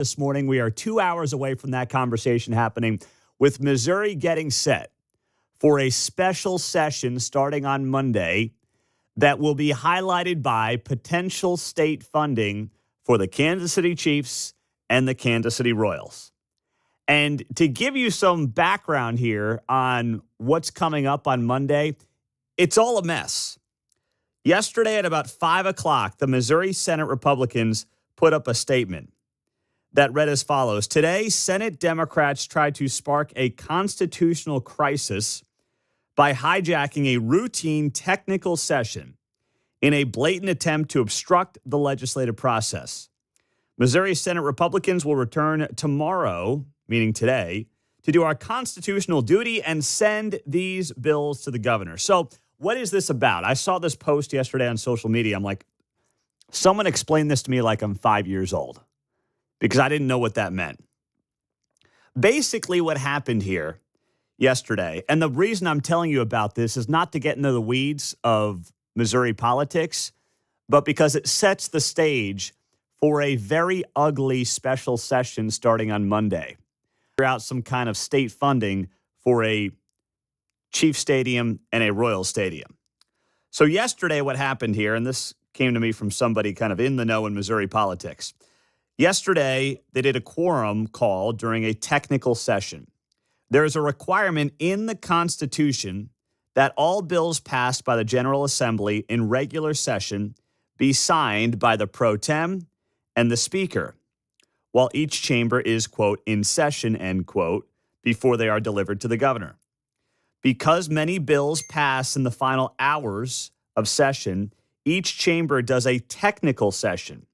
This morning, we are 2 hours away from that conversation happening, with Missouri getting set for a special session starting on Monday that will be highlighted by potential state funding for the Kansas City Chiefs and the Kansas City Royals. And to give you some background here on what's coming up on Monday, it's all a mess. Yesterday at about 5 o'clock, the Missouri Senate Republicans put up a statement that read as follows. Today, Senate Democrats tried to spark a constitutional crisis by hijacking a routine technical session in a blatant attempt to obstruct the legislative process. Missouri Senate Republicans will return tomorrow, meaning today, to do our constitutional duty and send these bills to the governor. So what is this about? I saw this post yesterday on social media. I'm like, someone explained this to me like I'm 5 years old, because I didn't know what that meant. Basically, what happened here yesterday, and the reason I'm telling you about this is not to get into the weeds of Missouri politics, but because it sets the stage for a very ugly special session starting on Monday. Figure out some kind of state funding for a Chiefs Stadium and a Royal Stadium. So yesterday, what happened here, and this came to me from somebody kind of in the know in Missouri politics. Yesterday, they did a quorum call during a technical session. There is a requirement in the Constitution that all bills passed by the General Assembly in regular session be signed by the pro tem and the Speaker, while each chamber is, quote, in session, end quote, before they are delivered to the governor. Because many bills pass in the final hours of session, each chamber does a technical session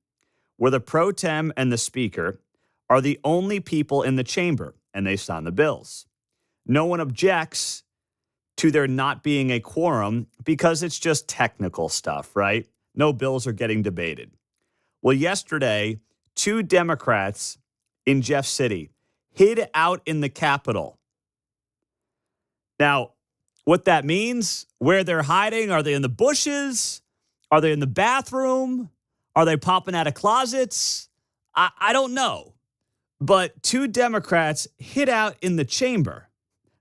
where the pro tem and the Speaker are the only people in the chamber, and they sign the bills. No one objects to there not being a quorum because it's just technical stuff, right? No bills are getting debated. Well, yesterday, 2 Democrats in Jeff City hid out in the Capitol. Now, what that means, where they're hiding, are they in the bushes? Are they in the bathroom? Are they popping out of closets? I don't know. But 2 Democrats hid out in the chamber.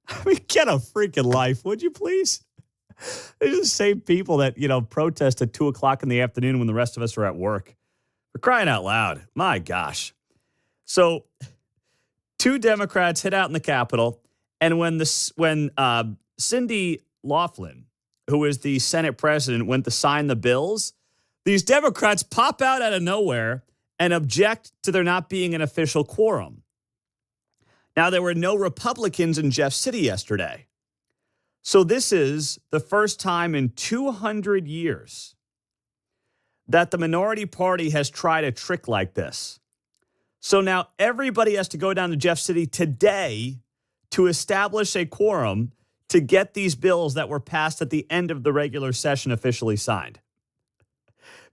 I mean, get a freaking life, would you please? They're the same people that, protest at 2 o'clock in the afternoon when the rest of us are at work. We're crying out loud. My gosh. So 2 Democrats hid out in the Capitol. And when Cindy Laughlin, who is the Senate president, went to sign the bills, these Democrats pop out of nowhere and object to there not being an official quorum. Now, there were no Republicans in Jeff City yesterday. So this is the first time in 200 years that the minority party has tried a trick like this. So now everybody has to go down to Jeff City today to establish a quorum to get these bills that were passed at the end of the regular session officially signed.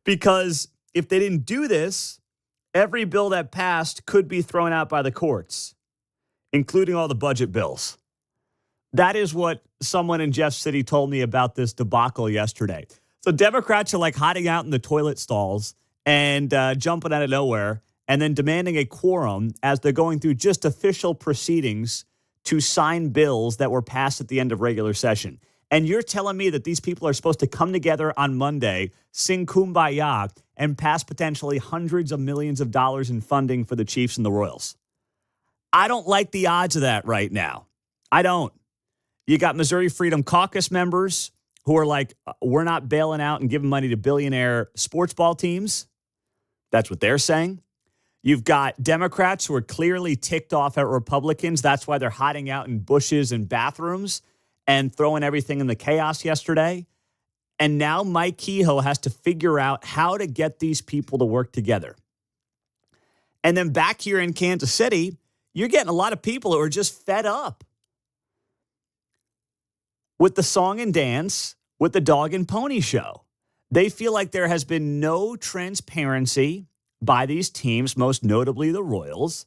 Because if they didn't do this, every bill that passed could be thrown out by the courts, including all the budget bills. That is what someone in Jeff City told me about this debacle yesterday. So Democrats are like hiding out in the toilet stalls and jumping out of nowhere and then demanding a quorum as they're going through just official proceedings to sign bills that were passed at the end of regular session. And you're telling me that these people are supposed to come together on Monday, sing Kumbaya, and pass potentially hundreds of millions of dollars in funding for the Chiefs and the Royals? I don't like the odds of that right now. I don't. You got Missouri Freedom Caucus members who are like, we're not bailing out and giving money to billionaire sports ball teams. That's what they're saying. You've got Democrats who are clearly ticked off at Republicans. That's why they're hiding out in bushes and bathrooms and throwing everything in the chaos yesterday. And now Mike Kehoe has to figure out how to get these people to work together. And then back here in Kansas City, you're getting a lot of people who are just fed up with the song and dance, with the dog and pony show. They feel like there has been no transparency by these teams, most notably the Royals.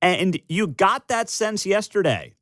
And you got that sense yesterday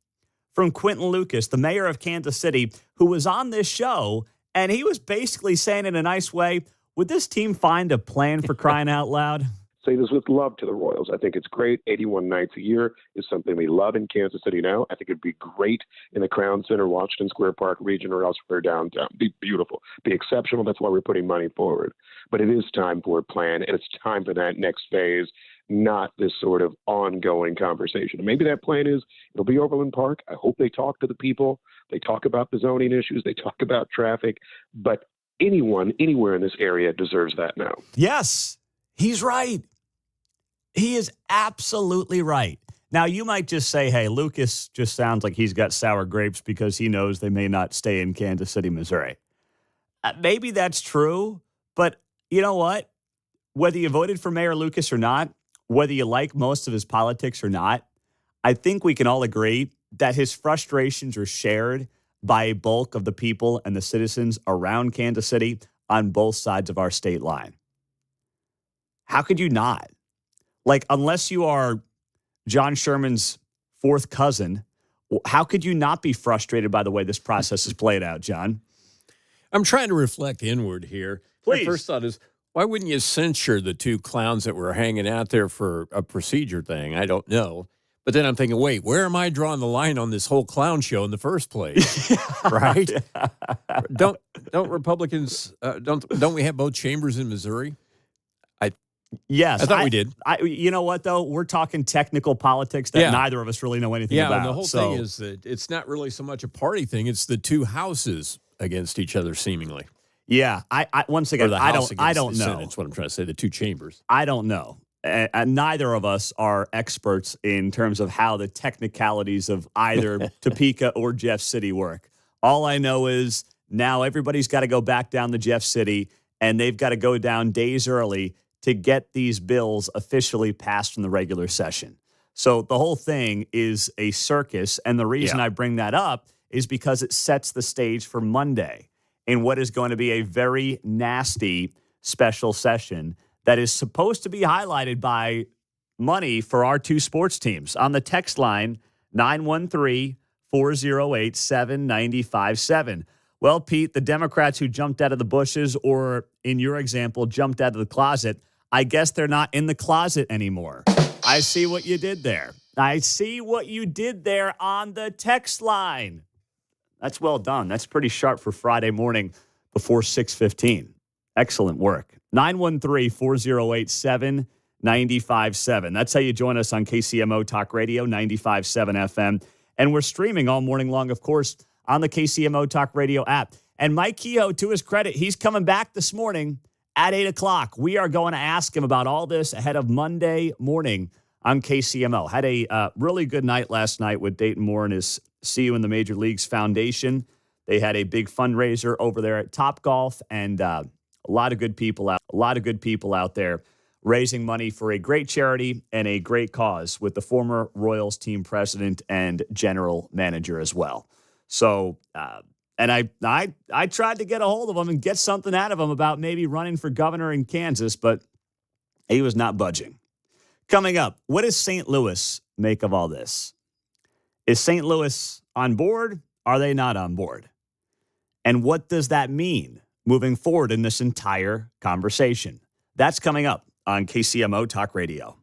from Quentin Lucas, the mayor of Kansas City, who was on this show, and he was basically saying in a nice way, would this team find a plan for crying out loud? say this with love to the Royals. I think it's great. 81 nights a year is something we love in Kansas City now. I think it'd be great in the Crown Center, Washington Square Park region, or elsewhere downtown. Be beautiful. Be exceptional. That's why we're putting money forward. But it is time for a plan, and it's time for that next phase, not this sort of ongoing conversation. And maybe that plan is it'll be Overland Park. I hope they talk to the people. They talk about the zoning issues. They talk about traffic. But anyone, anywhere in this area deserves that now. Yes, he's right. He is absolutely right. Now, you might just say, hey, Lucas just sounds like he's got sour grapes because he knows they may not stay in Kansas City, Missouri. Maybe that's true, but you know what? Whether you voted for Mayor Lucas or not, whether you like most of his politics or not, I think we can all agree that his frustrations are shared by a bulk of the people and the citizens around Kansas City on both sides of our state line. How could you not? Like, unless you are John Sherman's fourth cousin, how could you not be frustrated by the way this process is played out, John? I'm trying to reflect inward here. Please. My first thought is, why wouldn't you censure the two clowns that were hanging out there for a procedure thing? I don't know. But then I'm thinking, wait, where am I drawing the line on this whole clown show in the first place? Right? Don't Republicans, don't we have both chambers in Missouri? Yes. I thought we did. You know what, though? We're talking technical politics that neither of us really know anything about. Yeah, and the whole thing is that it's not really so much a party thing. It's the two houses against each other, seemingly. Yeah. I once again, I don't know. That's what I'm trying to say, the two chambers. I don't know. And neither of us are experts in terms of how the technicalities of either Topeka or Jeff City work. All I know is now everybody's got to go back down to Jeff City, and they've got to go down days early to get these bills officially passed from the regular session. So the whole thing is a circus, and the reason I bring that up is because it sets the stage for Monday in what is going to be a very nasty special session that is supposed to be highlighted by money for our two sports teams. On the text line, 913-408-7957. Well, Pete, the Democrats who jumped out of the bushes, or in your example, jumped out of the closet, I guess they're not in the closet anymore. I see what you did there. I see what you did there on the text line. That's well done. That's pretty sharp for Friday morning before 6:15. Excellent work. 913-408-7957. That's how you join us on KCMO Talk Radio, 95.7 FM. And we're streaming all morning long, of course, on the KCMO Talk Radio app. And Mike Kehoe, to his credit, he's coming back this morning at 8 o'clock. We are going to ask him about all this ahead of Monday morning on KCMO. Had a really good night last night with Dayton Moore and his See You in the Major Leagues Foundation. They had a big fundraiser over there at Topgolf, and a lot of good people out there raising money for a great charity and a great cause with the former Royals team president and general manager as well. So, and I tried to get a hold of him and get something out of him about maybe running for governor in Kansas, but he was not budging. Coming up, what does St. Louis make of all this? Is St. Louis on board? Are they not on board? And what does that mean moving forward in this entire conversation? That's coming up on KCMO Talk Radio.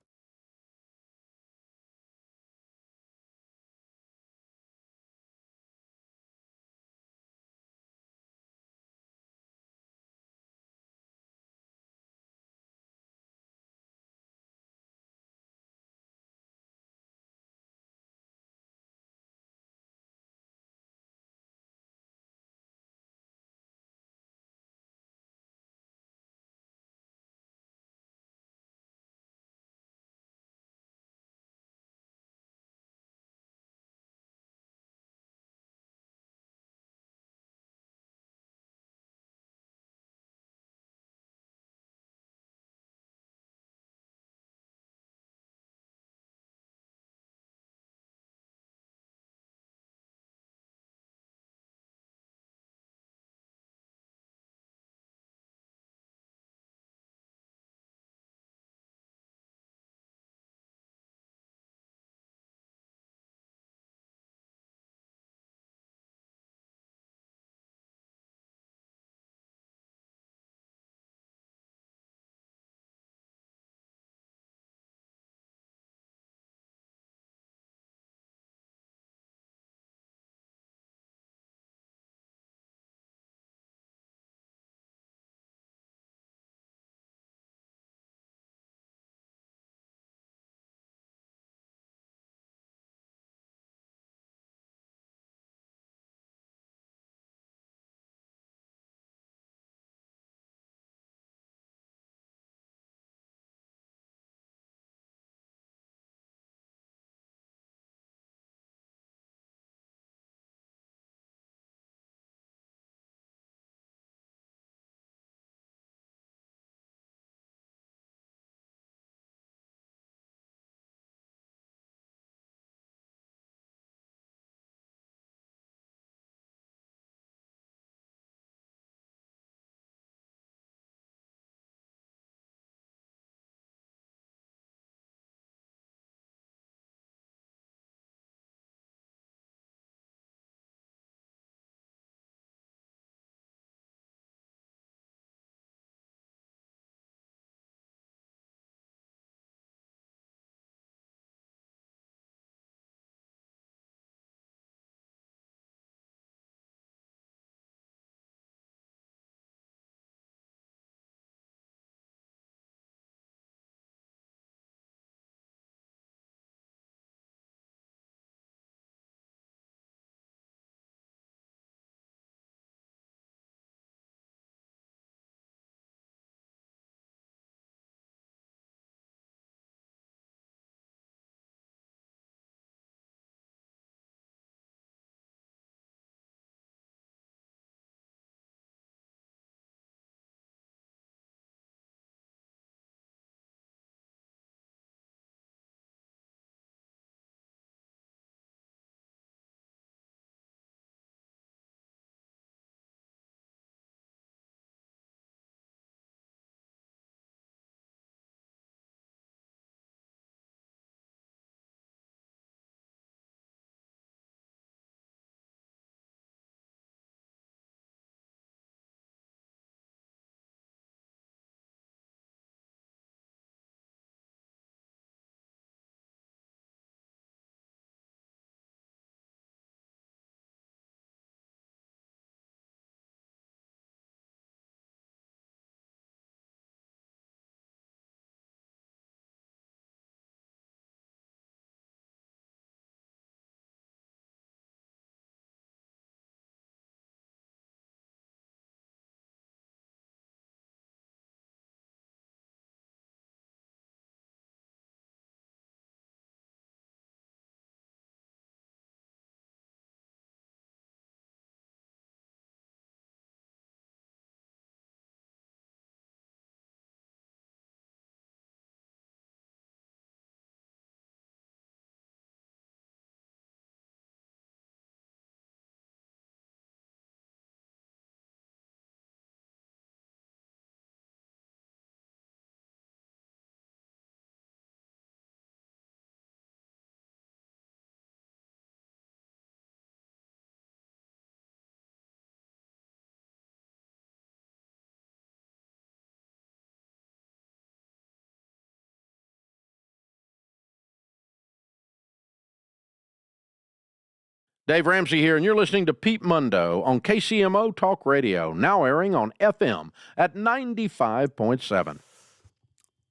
Dave Ramsey here, and you're listening to Pete Mundo on KCMO Talk Radio, now airing on FM at 95.7.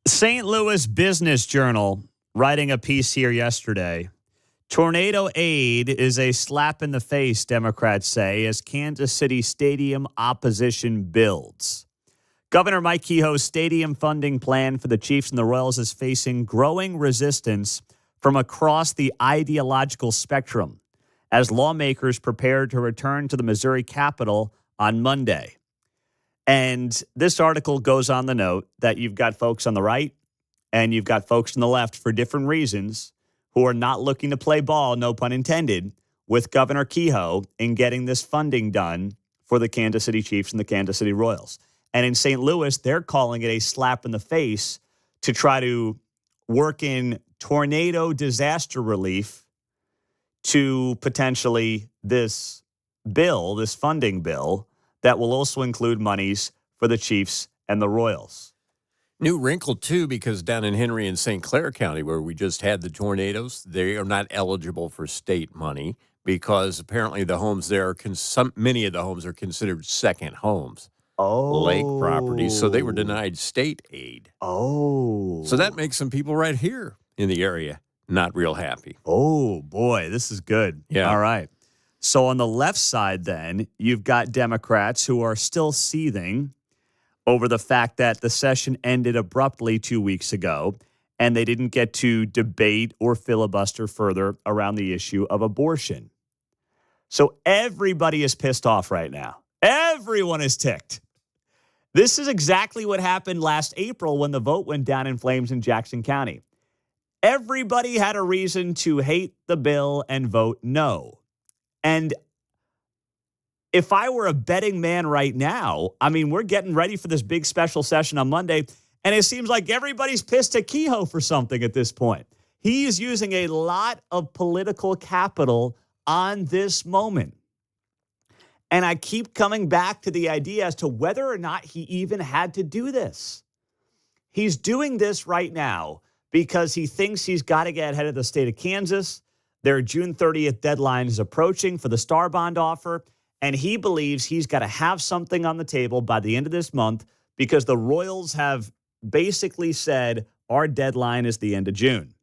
St. Louis Business Journal writing a piece here yesterday. Tornado aid is a slap in the face, Democrats say, as Kansas City Stadium opposition builds. Governor Mike Kehoe's stadium funding plan for the Chiefs and the Royals is facing growing resistance from across the ideological spectrum as lawmakers prepare to return to the Missouri Capitol on Monday. And this article goes on the note that you've got folks on the right and you've got folks on the left for different reasons who are not looking to play ball, no pun intended, with Governor Kehoe in getting this funding done for the Kansas City Chiefs and the Kansas City Royals. And in St. Louis, they're calling it a slap in the face to try to work in tornado disaster relief to potentially this bill, this funding bill, that will also include monies for the Chiefs and the Royals. New wrinkle, too, because down in Henry and St. Clair County, where we just had the tornadoes, they are not eligible for state money because apparently the homes there, many of the homes are considered second homes. Lake properties, so they were denied state aid. So that makes some people right here in the area not real happy. Oh, boy, this is good. Yeah. All right. So on the left side, then, you've got Democrats who are still seething over the fact that the session ended abruptly 2 weeks ago, and they didn't get to debate or filibuster further around the issue of abortion. So everybody is pissed off right now. Everyone is ticked. This is exactly what happened last April when the vote went down in flames in Jackson County. Everybody had a reason to hate the bill and vote no. And if I were a betting man right now, I mean, we're getting ready for this big special session on Monday, and it seems like everybody's pissed at Kehoe for something at this point. He's using a lot of political capital on this moment. And I keep coming back to the idea as to whether or not he even had to do this. He's doing this right now because he thinks he's got to get ahead of the state of Kansas. Their June 30th deadline is approaching for the Star Bond offer, and he believes he's got to have something on the table by the end of this month because the Royals have basically said our deadline is the end of June.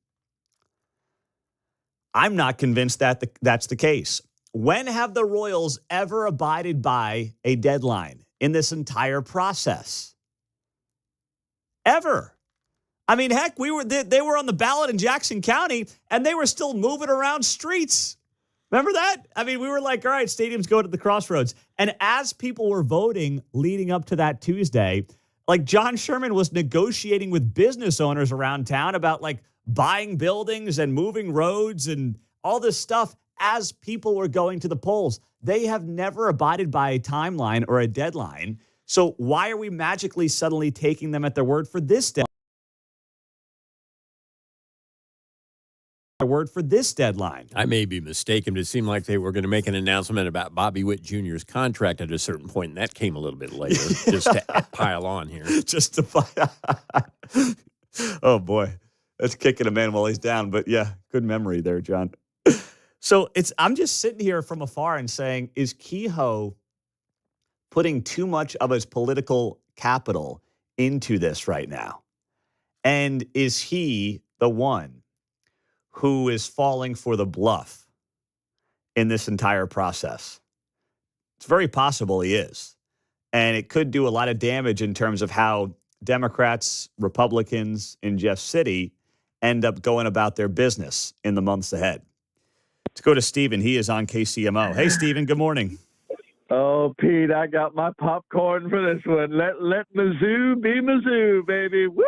I'm not convinced that that's the case. When have the Royals ever abided by a deadline in this entire process? Ever. I mean, heck, they were on the ballot in Jackson County, and they were still moving around streets. Remember that? I mean, we were like, all right, stadiums go to the crossroads. And as people were voting leading up to that Tuesday, like John Sherman was negotiating with business owners around town about like buying buildings and moving roads and all this stuff as people were going to the polls. They have never abided by a timeline or a deadline. So why are we magically suddenly taking them at their word for this deadline? I may be mistaken, but it seemed like they were going to make an announcement about Bobby Witt Jr.'s contract at a certain point, and that came a little bit later, just to pile on here. Oh, boy. That's kicking a man while he's down. But, yeah, good memory there, John. So I'm just sitting here from afar and saying, is Kehoe putting too much of his political capital into this right now? And is he the one who is falling for the bluff in this entire process? It's very possible he is. And it could do a lot of damage in terms of how Democrats, Republicans in Jeff City end up going about their business in the months ahead. Let's go to Stephen. He is on KCMO. Hey, Stephen, good morning. Oh, Pete, I got my popcorn for this one. Let Mizzou be Mizzou, baby. Woo!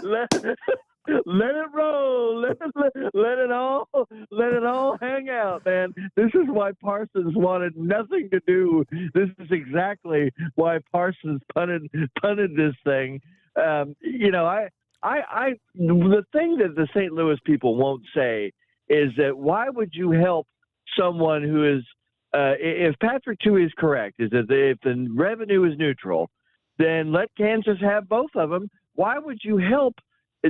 Let it roll. Let it all hang out, man. This is why Parsons wanted nothing to do. This is exactly why Parsons punted this thing. The thing that the St. Louis people won't say is that why would you help someone who is, if Patrick Tui is correct, is that if the revenue is neutral, then let Kansas have both of them. Why would you help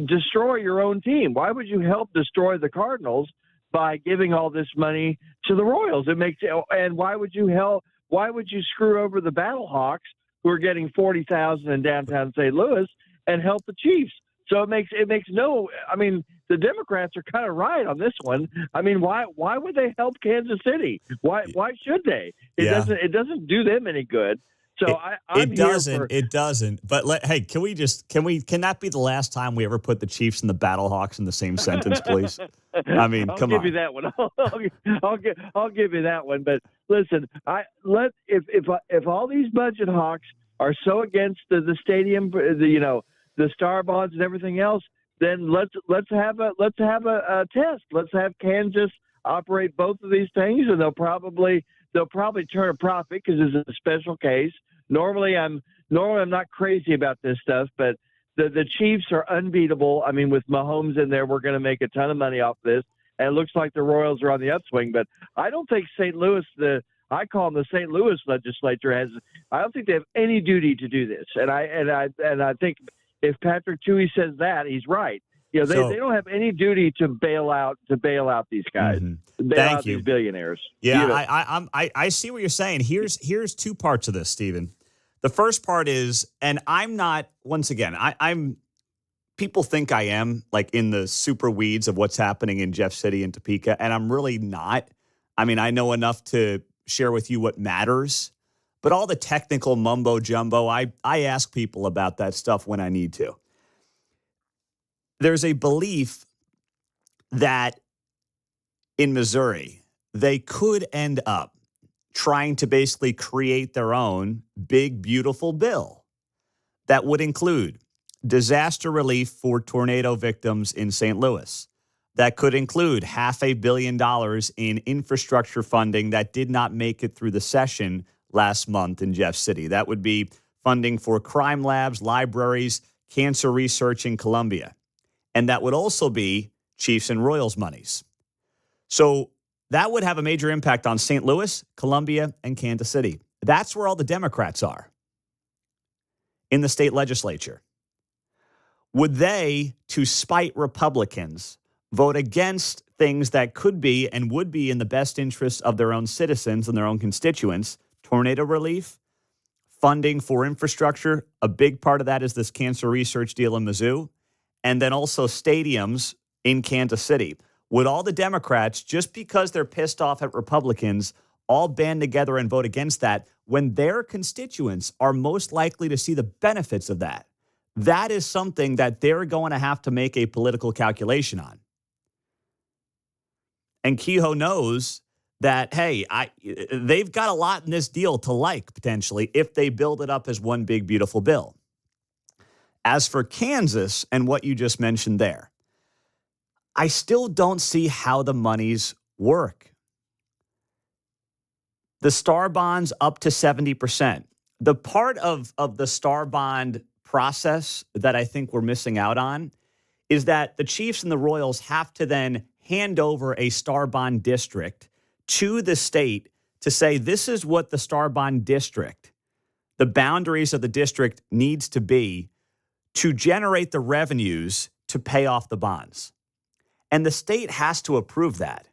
destroy your own team? Why would you help destroy the Cardinals by giving all this money to the Royals. It makes and why would you screw over the Battle Hawks who are getting 40,000 in downtown St. Louis and help the Chiefs? So it makes no. I mean, the Democrats are kind of right on this one. I mean, why would they help Kansas City? Why should they? It doesn't do them any good. So I'm here for it doesn't. But hey, can that be the last time we ever put the Chiefs and the Battlehawks in the same sentence, please? I mean, come on. I'll give you that one. I'll give you that one. But listen, if all these budget hawks are so against the stadium, the star bonds and everything else, then let's have a test. Let's have Kansas operate both of these things, and they'll probably turn a profit because it's a special case. Normally I'm not crazy about this stuff, but the Chiefs are unbeatable. I mean, with Mahomes in there, we're going to make a ton of money off this, and it looks like the Royals are on the upswing. But I don't think St. Louis, I call them the St. Louis legislature, I don't think they have any duty to do this, and I think if Patrick Tuohy says that, he's right. They don't have any duty to bail out these guys, bail out these billionaires. Yeah, I see what you're saying. Here's two parts of this, Stephen. The first part is, and I'm not, once again, I'm people think I am like in the super weeds of what's happening in Jeff City and Topeka, and I'm really not. I mean, I know enough to share with you what matters. But all the technical mumbo jumbo, I ask people about that stuff when I need to. There's a belief that in Missouri, they could end up trying to basically create their own big, beautiful bill that would include disaster relief for tornado victims in St. Louis. That could include $500 million in infrastructure funding that did not make it through the session last month in Jeff City. That would be funding for crime labs, libraries, cancer research in Columbia. And that would also be Chiefs and Royals monies. So that would have a major impact on St. Louis, Columbia, and Kansas City. That's where all the Democrats are in the state legislature. Would they, to spite Republicans, vote against things that could be and would be in the best interest of their own citizens and their own constituents? Tornado relief, funding for infrastructure. A big part of that is this cancer research deal in Mizzou. And then also stadiums in Kansas City. Would all the Democrats, just because they're pissed off at Republicans, all band together and vote against that when their constituents are most likely to see the benefits of that? That is something that they're going to have to make a political calculation on. And Kehoe knows that, hey, they've got a lot in this deal to like, potentially, if they build it up as one big, beautiful bill. As for Kansas and what you just mentioned there, I still don't see how the monies work. The star bonds up to 70%. The part of the star bond process that I think we're missing out on is that the Chiefs and the Royals have to then hand over a star bond district to the state to say, this is what the star bond district, the boundaries of the district needs to be to generate the revenues to pay off the bonds. And the state has to approve that.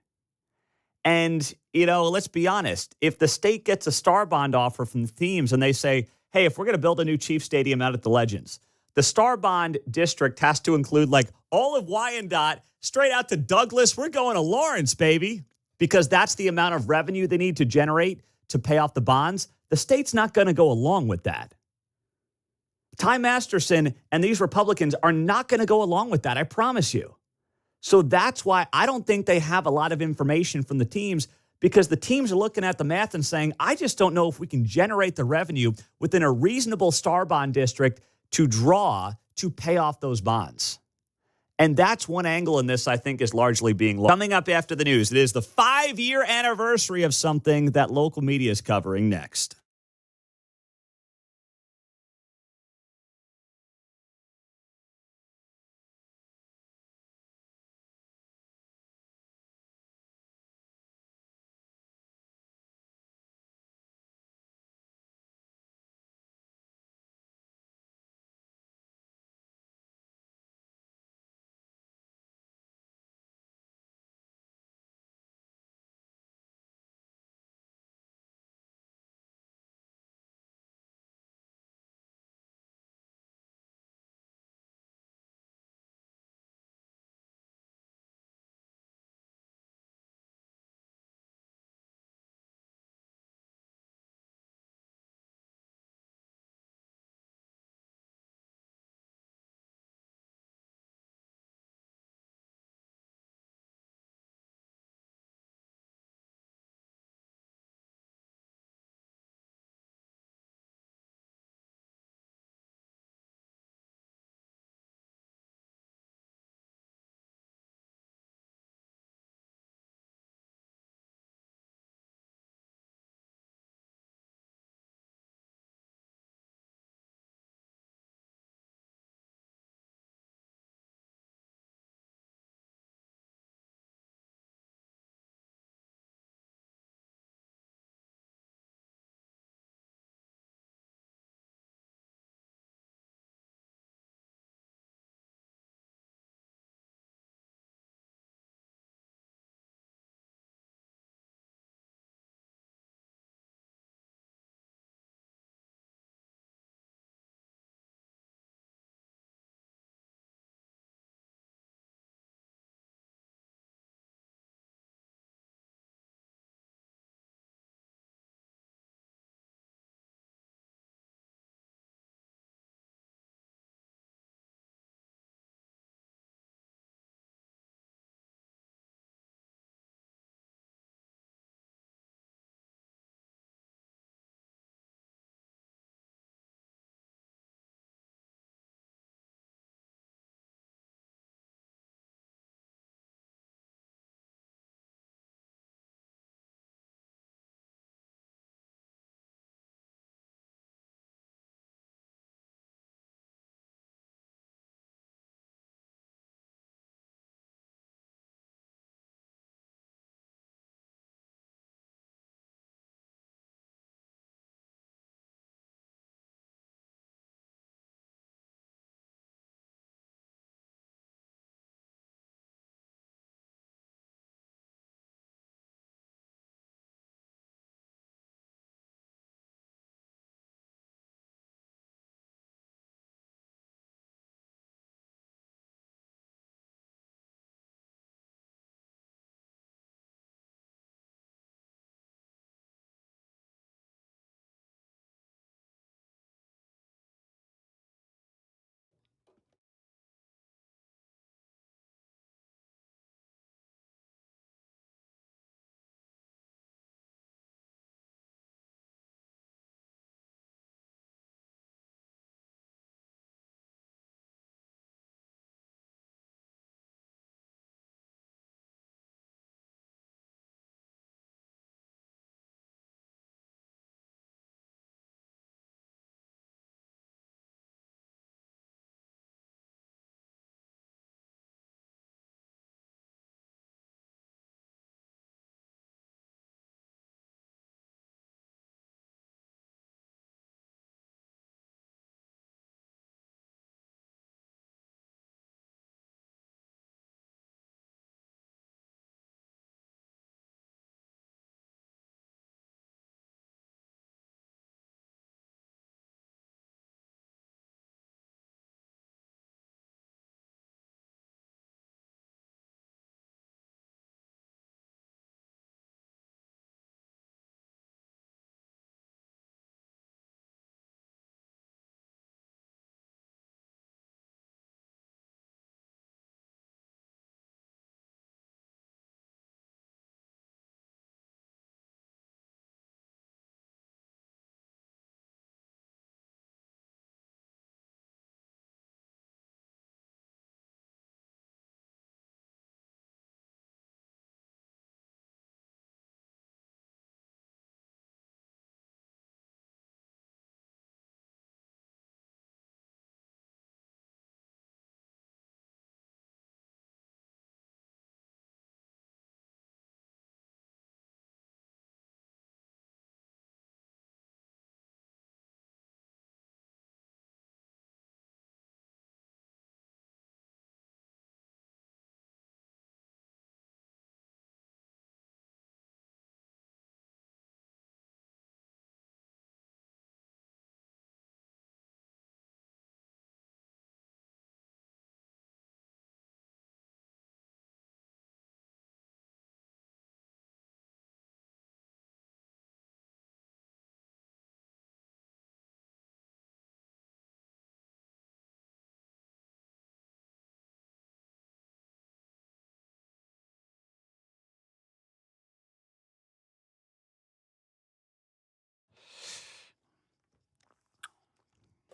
And, let's be honest, if the state gets a star bond offer from the teams and they say, hey, if we're going to build a new Chief Stadium out at the Legends, the star bond district has to include like all of Wyandotte straight out to Douglas. We're going to Lawrence, baby, because that's the amount of revenue they need to generate to pay off the bonds. The state's not going to go along with that. Ty Masterson and these Republicans are not going to go along with that, I promise you. So that's why I don't think they have a lot of information from the teams, because the teams are looking at the math and saying, I just don't know if we can generate the revenue within a reasonable star bond district to draw to pay off those bonds. And that's one angle in this I think is largely being lost. Coming up after the news, it is the 5-year anniversary of something that local media is covering next.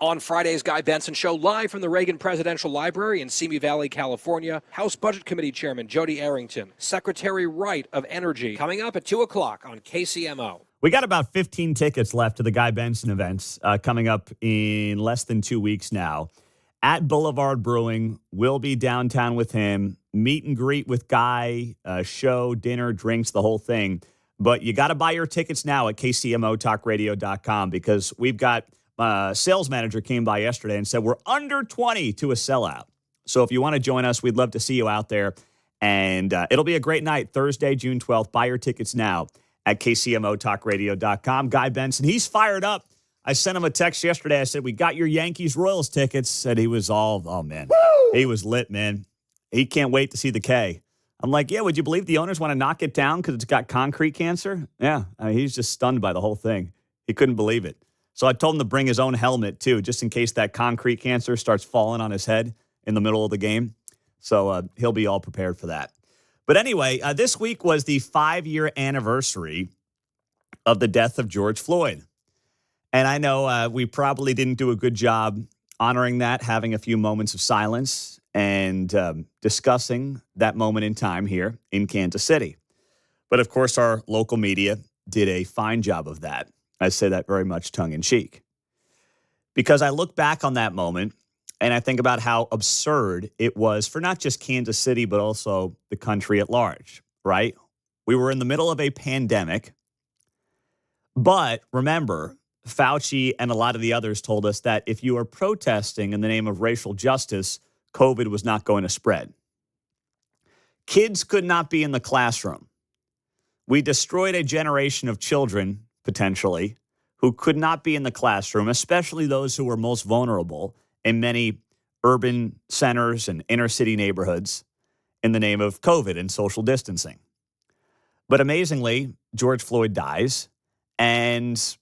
On Friday's Guy Benson Show, live from the Reagan Presidential Library in Simi Valley, California, House Budget Committee Chairman Jody Arrington, Secretary Wright of Energy, coming up at 2 o'clock on KCMO. We got about 15 tickets left to the Guy Benson events coming up in less than 2 weeks now. At Boulevard Brewing, we'll be downtown with him, meet and greet with Guy, show, dinner, drinks, the whole thing. But you got to buy your tickets now at KCMOTalkRadio.com because we've got sales manager came by yesterday and said we're under 20 to a sellout. So if you want to join us, we'd love to see you out there. And it'll be a great night, Thursday, June 12th. Buy your tickets now at KCMOTalkRadio.com. Guy Benson, he's fired up. I sent him a text yesterday. I said, we got your Yankees-Royals tickets. Said he was all, oh, man. Woo! He was lit, man. He can't wait to see the K. I'm like, yeah, would you believe the owners want to knock it down because it's got concrete cancer? Yeah, he's just stunned by the whole thing. He couldn't believe it. So I told him to bring his own helmet, too, just in case that concrete cancer starts falling on his head in the middle of the game. So he'll be all prepared for that. But anyway, this week was the 5-year anniversary of the death of George Floyd. And I know we probably didn't do a good job honoring that, having a few moments of silence and discussing that moment in time here in Kansas City. But, of course, our local media did a fine job of that. I say that very much tongue-in-cheek. Because I look back on that moment and I think about how absurd it was for not just Kansas City, but also the country at large, right? We were in the middle of a pandemic. But remember, Fauci and a lot of the others told us that if you are protesting in the name of racial justice, COVID was not going to spread. Kids could not be in the classroom. We destroyed a generation of children, potentially, who could not be in the classroom, especially those who were most vulnerable in many urban centers and inner city neighborhoods in the name of COVID and social distancing. But amazingly, George Floyd dies, and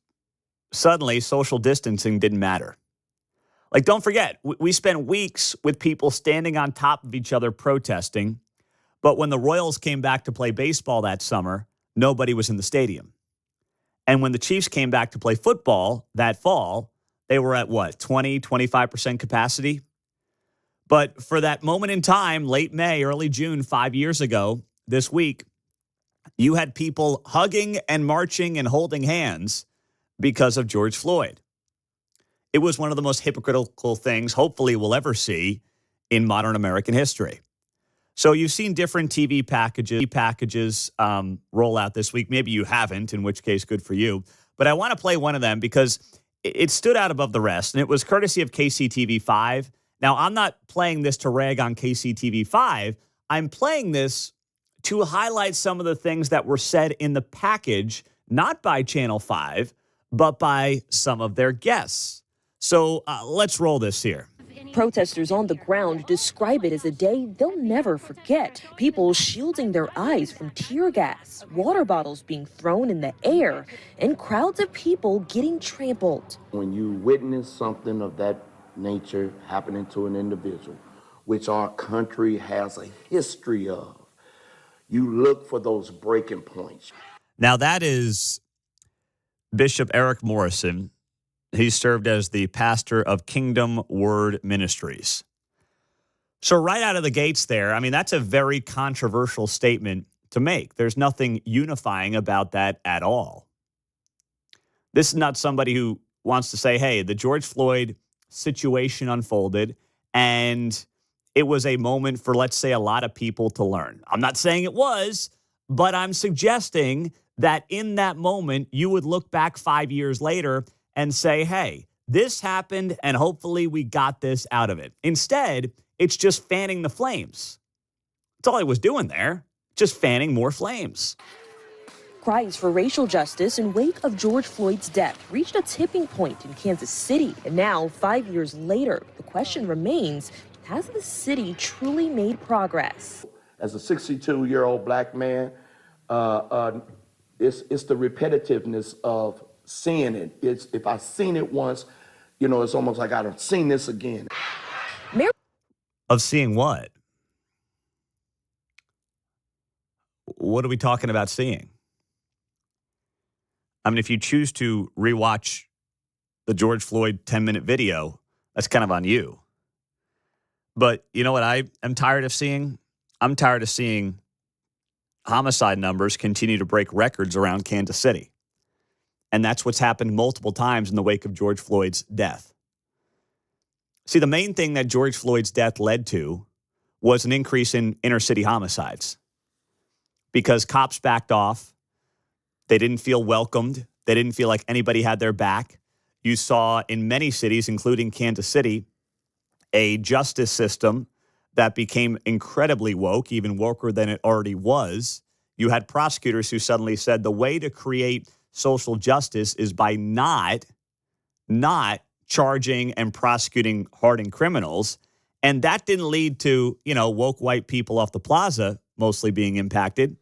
suddenly social distancing didn't matter. Like, don't forget, we spent weeks with people standing on top of each other protesting, but when the Royals came back to play baseball that summer, nobody was in the stadium. And when the Chiefs came back to play football that fall, they were at what, 20, 25% capacity? But for that moment in time, late May, early June, 5 years ago, this week, you had people hugging and marching and holding hands because of George Floyd. It was one of the most hypocritical things, hopefully, we'll ever see in modern American history. So you've seen different TV packages roll out this week. Maybe you haven't, in which case, good for you. But I want to play one of them because it stood out above the rest, and it was courtesy of KCTV5. Now, I'm not playing this to rag on KCTV5. I'm playing this to highlight some of the things that were said in the package, not by Channel 5, but by some of their guests. So let's roll this here. Protesters on the ground describe it as a day they'll never forget. People shielding their eyes from tear gas, water bottles being thrown in the air, and crowds of people getting trampled. When you witness something of that nature happening to an individual, which our country has a history of, you look for those breaking points. Now that is Bishop Eric Morrison. He served as the pastor of Kingdom Word Ministries. So right out of the gates there, I mean, that's a very controversial statement to make. There's nothing unifying about that at all. This is not somebody who wants to say, hey, the George Floyd situation unfolded, and it was a moment for, let's say, a lot of people to learn. I'm not saying it was, but I'm suggesting that in that moment, you would look back 5 years later and say, hey, this happened, and hopefully we got this out of it. Instead, it's just fanning the flames. That's all he was doing there, just fanning more flames. Cries for racial justice in wake of George Floyd's death reached a tipping point in Kansas City. And now, 5 years later, the question remains, has the city truly made progress? As a 62-year-old black man, it's the repetitiveness of seeing it. If I've seen it once, it's almost like I've seen this again. Of seeing what? What are we talking about seeing? I mean, if you choose to rewatch the George Floyd 10-minute video, that's kind of on you. But you know what I am tired of seeing? I'm tired of seeing homicide numbers continue to break records around Kansas City. And that's what's happened multiple times in the wake of George Floyd's death. See, the main thing that George Floyd's death led to was an increase in inner city homicides because cops backed off. They didn't feel welcomed. They didn't feel like anybody had their back. You saw in many cities, including Kansas City, a justice system that became incredibly woke, even woker than it already was. You had prosecutors who suddenly said the way to create social justice is by not charging and prosecuting hardened criminals. And that didn't lead to, woke white people off the plaza mostly being impacted.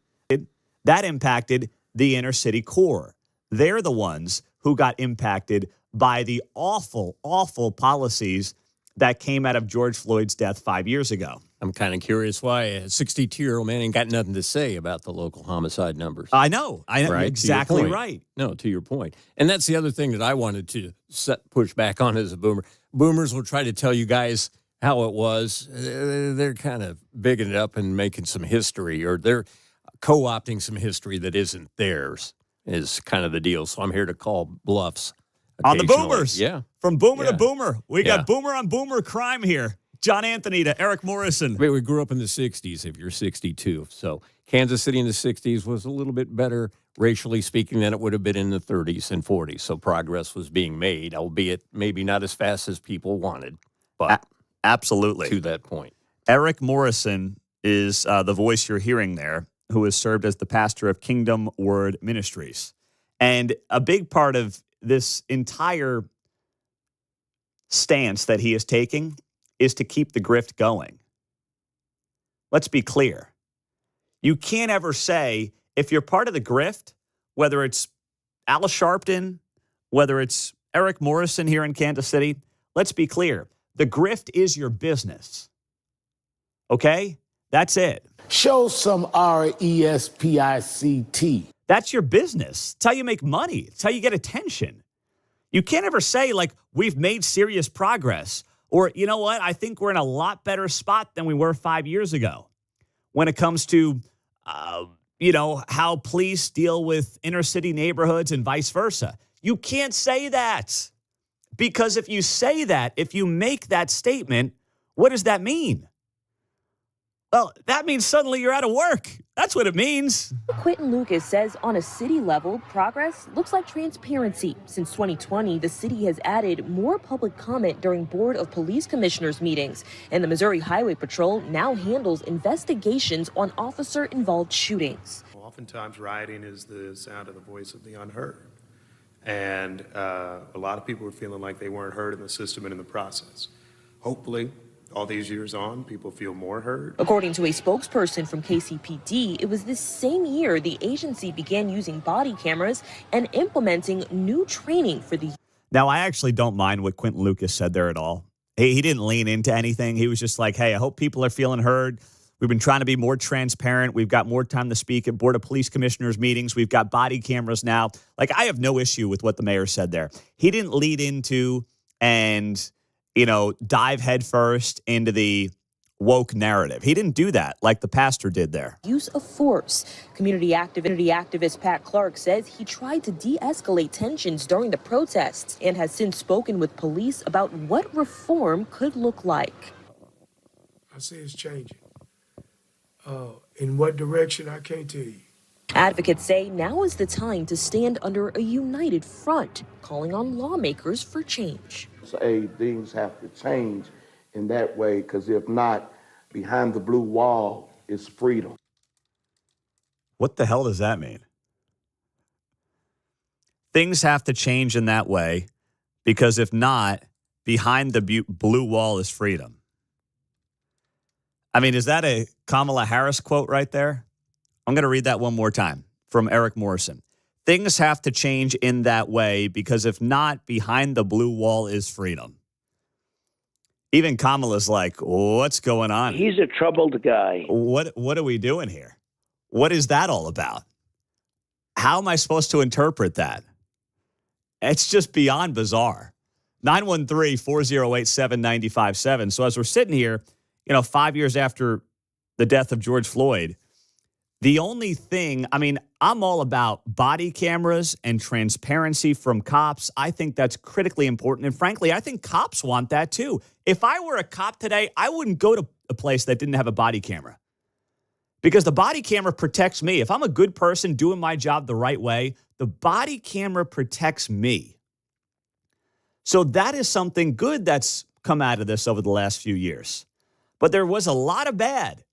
That impacted the inner city core. They're the ones who got impacted by the awful, awful policies that came out of George Floyd's death 5 years ago. I'm kind of curious why a 62-year-old man ain't got nothing to say about the local homicide numbers. I know. Right? Exactly right. No, to your point. And that's the other thing that I wanted to push back on as a boomer. Boomers will try to tell you guys how it was. They're kind of bigging it up and making some history, or they're co-opting some history that isn't theirs, is kind of the deal. So I'm here to call bluffs. On the boomers. Yeah. From boomer to boomer. We got boomer on boomer crime here. John Anthony to Eric Morrison. We grew up in the 60s, if you're 62. So Kansas City in the 60s was a little bit better, racially speaking, than it would have been in the 30s and 40s. So progress was being made, albeit maybe not as fast as people wanted. But absolutely. To that point. Eric Morrison is the voice you're hearing there, who has served as the pastor of Kingdom Word Ministries. And a big part of this entire stance that he is taking is to keep the grift going. Let's be clear. You can't ever say, if you're part of the grift, whether it's Al Sharpton, whether it's Eric Morrison here in Kansas City, let's be clear. The grift is your business. Okay? That's it. Show some RESPICT. That's your business. It's how you make money. It's how you get attention. You can't ever say, we've made serious progress. Or, you know what? I think we're in a lot better spot than we were 5 years ago when it comes to, how police deal with inner city neighborhoods and vice versa. You can't say that. Because if you say that, if you make that statement, what does that mean? Well, that means suddenly you're out of work. That's what it means. Quentin Lucas says on a city level, progress looks like transparency. Since 2020, the city has added more public comment during Board of Police Commissioners meetings, and the Missouri Highway Patrol now handles investigations on officer-involved shootings. Oftentimes, rioting is the sound of the voice of the unheard. And a lot of people were feeling like they weren't heard in the system and in the process. Hopefully, all these years on, people feel more heard. According to a spokesperson from KCPD, it was this same year the agency began using body cameras and implementing new training for the... Now, I actually don't mind what Quentin Lucas said there at all. He didn't lean into anything. He was just like, hey, I hope people are feeling heard. We've been trying to be more transparent. We've got more time to speak at Board of Police Commissioners meetings. We've got body cameras now. I have no issue with what the mayor said there. He didn't lead into and... dive headfirst into the woke narrative. He didn't do that like the pastor did there. Use of force. Community activist Pat Clark says he tried to de-escalate tensions during the protests and has since spoken with police about what reform could look like. I say it's changing. In what direction, I can't tell you. Advocates say now is the time to stand under a united front, calling on lawmakers for change. Say things have to change in that way, because if not, behind the blue wall is freedom. What the hell does that mean? Things have to change in that way, because if not, behind the blue wall is freedom. I mean, is that a Kamala Harris quote right there? I'm going to read that one more time from Eric Morrison. Things have to change in that way, because if not, behind the blue wall is freedom. Even Kamala's like, what's going on? He's a troubled guy. What are we doing here? What is that all about? How am I supposed to interpret that? It's just beyond bizarre. 913-408-7957. So as we're sitting here, 5 years after the death of George Floyd, the only thing, I'm all about body cameras and transparency from cops. I think that's critically important. And frankly, I think cops want that too. If I were a cop today, I wouldn't go to a place that didn't have a body camera because the body camera protects me. If I'm a good person doing my job the right way, the body camera protects me. So that is something good that's come out of this over the last few years. But there was a lot of bad,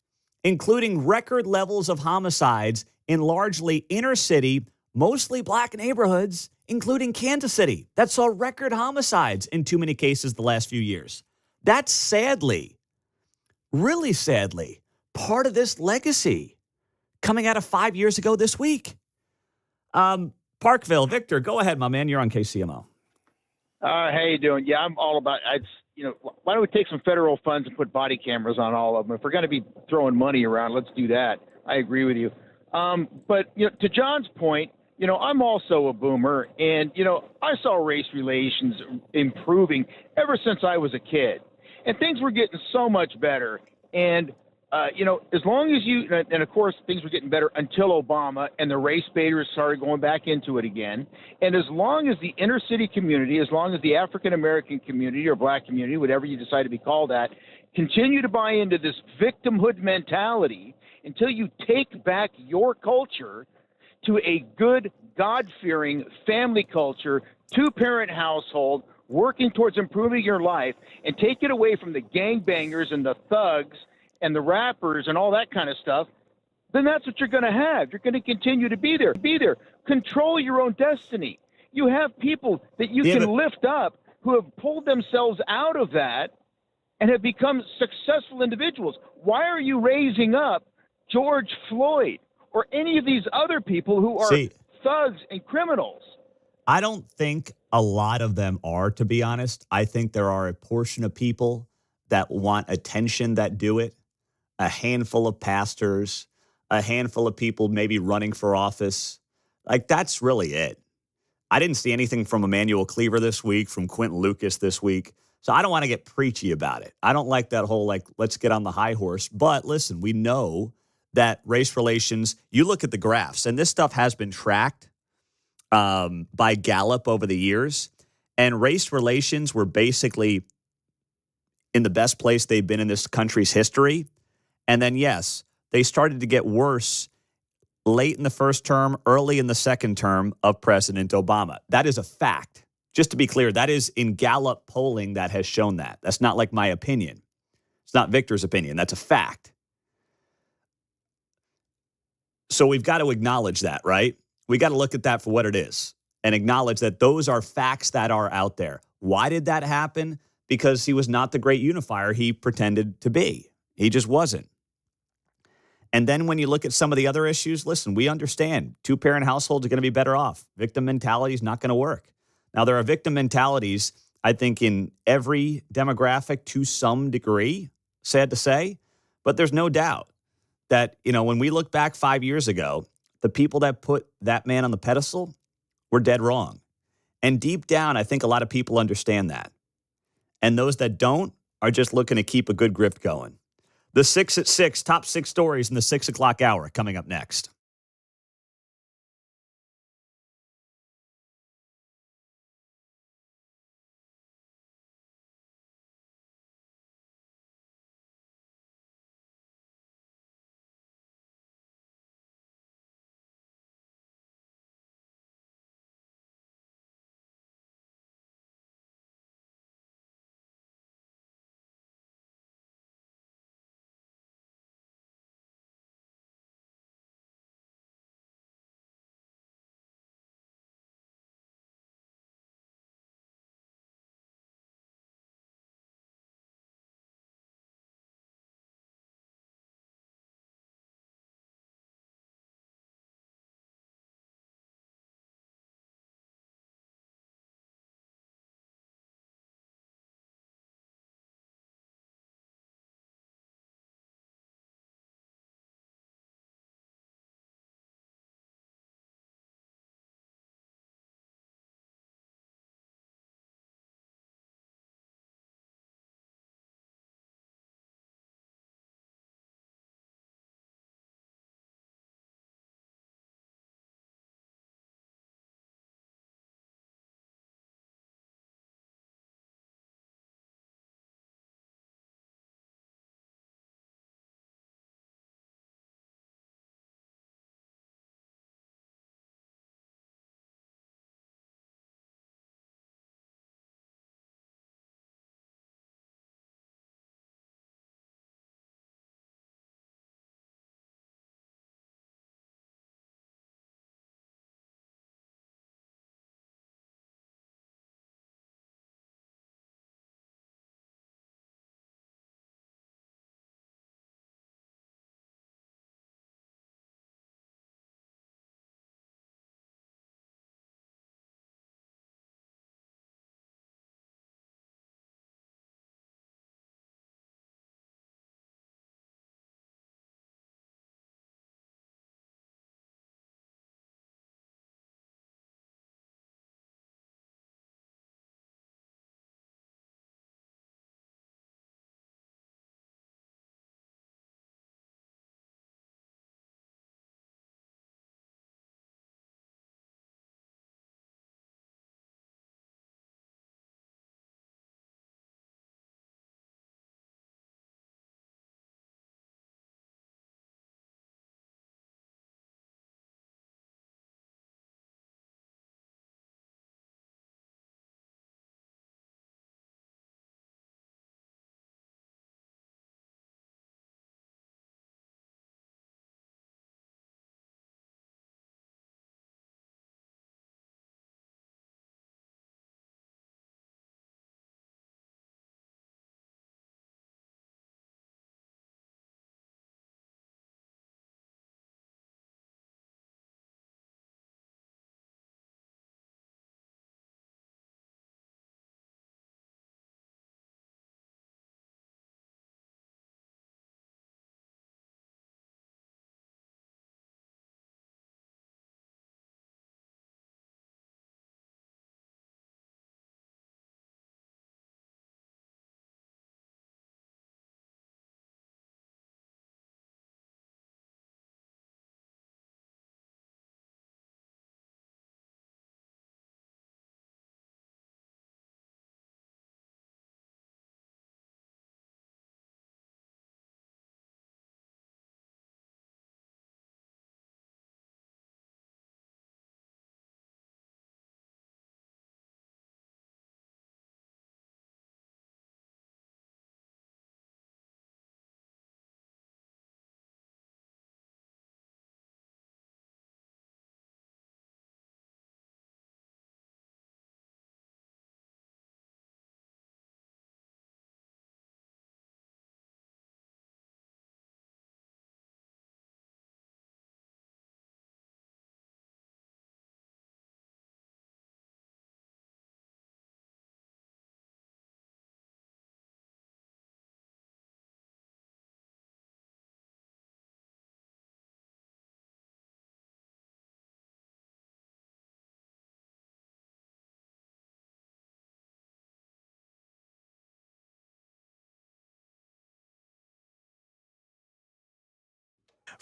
including record levels of homicides in largely inner city, mostly black neighborhoods, including Kansas City, that saw record homicides in too many cases the last few years. That's sadly, really sadly, part of this legacy coming out of 5 years ago this week. Parkville, Victor, go ahead, my man. You're on KCMO. How you doing? Yeah, I'm all about why don't we take some federal funds and put body cameras on all of them? If we're going to be throwing money around, let's do that. I agree with you. But to John's point, I'm also a boomer, and I saw race relations improving ever since I was a kid, and things were getting so much better. And as long as and of course things were getting better until Obama and the race baiters started going back into it again. And as long as the inner city community, as long as the African American community or black community, whatever you decide to be called that, continue to buy into this victimhood mentality until you take back your culture to a good, God-fearing family culture, two-parent household, working towards improving your life, and take it away from the gangbangers and the thugs and the rappers and all that kind of stuff, then that's what you're going to have. You're going to continue to be there. Control your own destiny. You have people that you can lift up who have pulled themselves out of that and have become successful individuals. Why are you raising up George Floyd or any of these other people who are thugs and criminals? I don't think a lot of them are, to be honest. I think there are a portion of people that want attention that do it. A handful of pastors, a handful of people maybe running for office. Like, that's really it. I didn't see anything from Emmanuel Cleaver this week, from Quentin Lucas this week. So I don't want to get preachy about it. I don't like that whole, let's get on the high horse. But listen, we know that race relations, you look at the graphs, and this stuff has been tracked by Gallup over the years. And race relations were basically in the best place they've been in this country's history. And then, yes, they started to get worse late in the first term, early in the second term of President Obama. That is a fact. Just to be clear, that is in Gallup polling that has shown that. That's not like my opinion. It's not Victor's opinion. That's a fact. So we've got to acknowledge that, right? We got to look at that for what it is and acknowledge that those are facts that are out there. Why did that happen? Because he was not the great unifier he pretended to be. He just wasn't. And then when you look at some of the other issues, listen, we understand two-parent households are going to be better off. Victim mentality is not going to work. Now, there are victim mentalities, I think, in every demographic to some degree, sad to say, but there's no doubt that, when we look back 5 years ago, the people that put that man on the pedestal were dead wrong. And deep down, I think a lot of people understand that. And those that don't are just looking to keep a good grip going. The 6 at 6, top 6 stories in the 6 o'clock hour coming up next.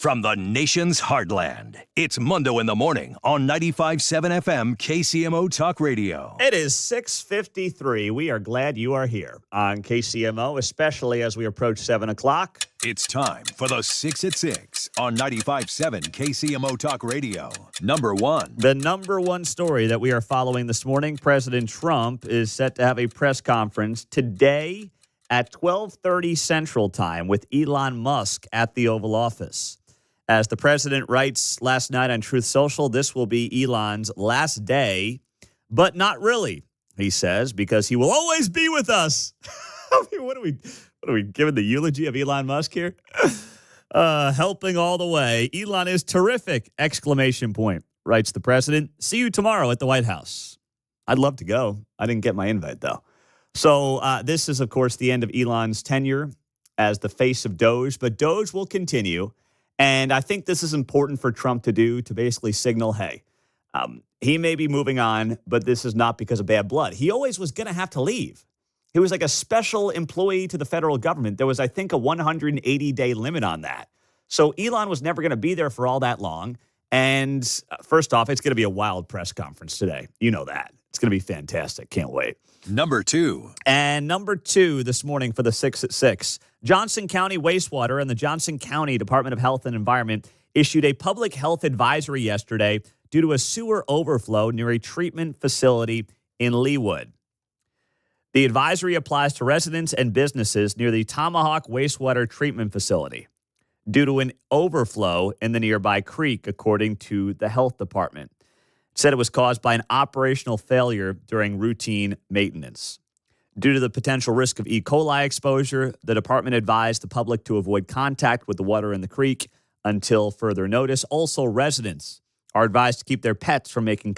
from the nation's heartland. It's Mundo in the Morning on 95.7 FM KCMO Talk Radio. It is 6:53. We are glad you are here on KCMO, especially as we approach 7 o'clock. It's time for the 6 at 6 on 95.7 KCMO Talk Radio. Number one. The number one story that we are following this morning, President Trump is set to have a press conference today at 12:30 Central Time with Elon Musk at the Oval Office. As the president writes last night on Truth Social, this will be Elon's last day, but not really, he says, because he will always be with us. I mean, what are we giving the eulogy of Elon Musk here? Helping all the way. Elon is terrific! ! Writes the president. See you tomorrow at the White House. I'd love to go. I didn't get my invite, though. So this is, of course, the end of Elon's tenure as the face of Doge, but Doge will continue. And I think this is important for Trump to do, to basically signal, hey, he may be moving on, but this is not because of bad blood. He always was going to have to leave. He was like a special employee to the federal government. There was, I think, a 180-day limit on that. So Elon was never going to be there for all that long. And first off, it's going to be a wild press conference today. You know that. It's going to be fantastic. Can't wait. Number two. And number two this morning for the 6 at 6. Johnson County Wastewater and the Johnson County Department of Health and Environment issued a public health advisory yesterday due to a sewer overflow near a treatment facility in Leawood. The advisory applies to residents and businesses near the Tomahawk Wastewater Treatment Facility due to an overflow in the nearby creek, according to the health department. It said it was caused by an operational failure during routine maintenance. Due to the potential risk of E. coli exposure, the department advised the public to avoid contact with the water in the creek until further notice. Also, residents are advised to keep their pets from making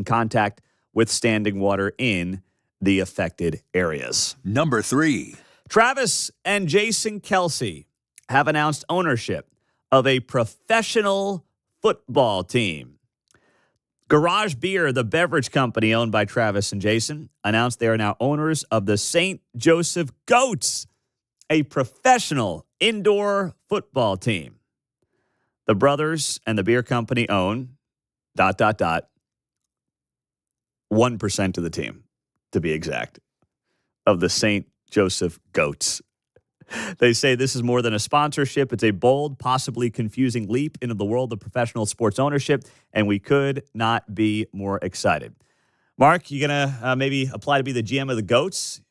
contact with standing water in the affected areas. Number three. Travis and Jason Kelce have announced ownership of a professional football team. Garage Beer, the beverage company owned by Travis and Jason, announced they are now owners of the St. Joseph Goats, a professional indoor football team. The brothers and the beer company own ... 1% of the team, to be exact, of the St. Joseph Goats. They say this is more than a sponsorship. It's a bold, possibly confusing leap into the world of professional sports ownership, and we could not be more excited. Mark, you going to maybe apply to be the GM of the Goats?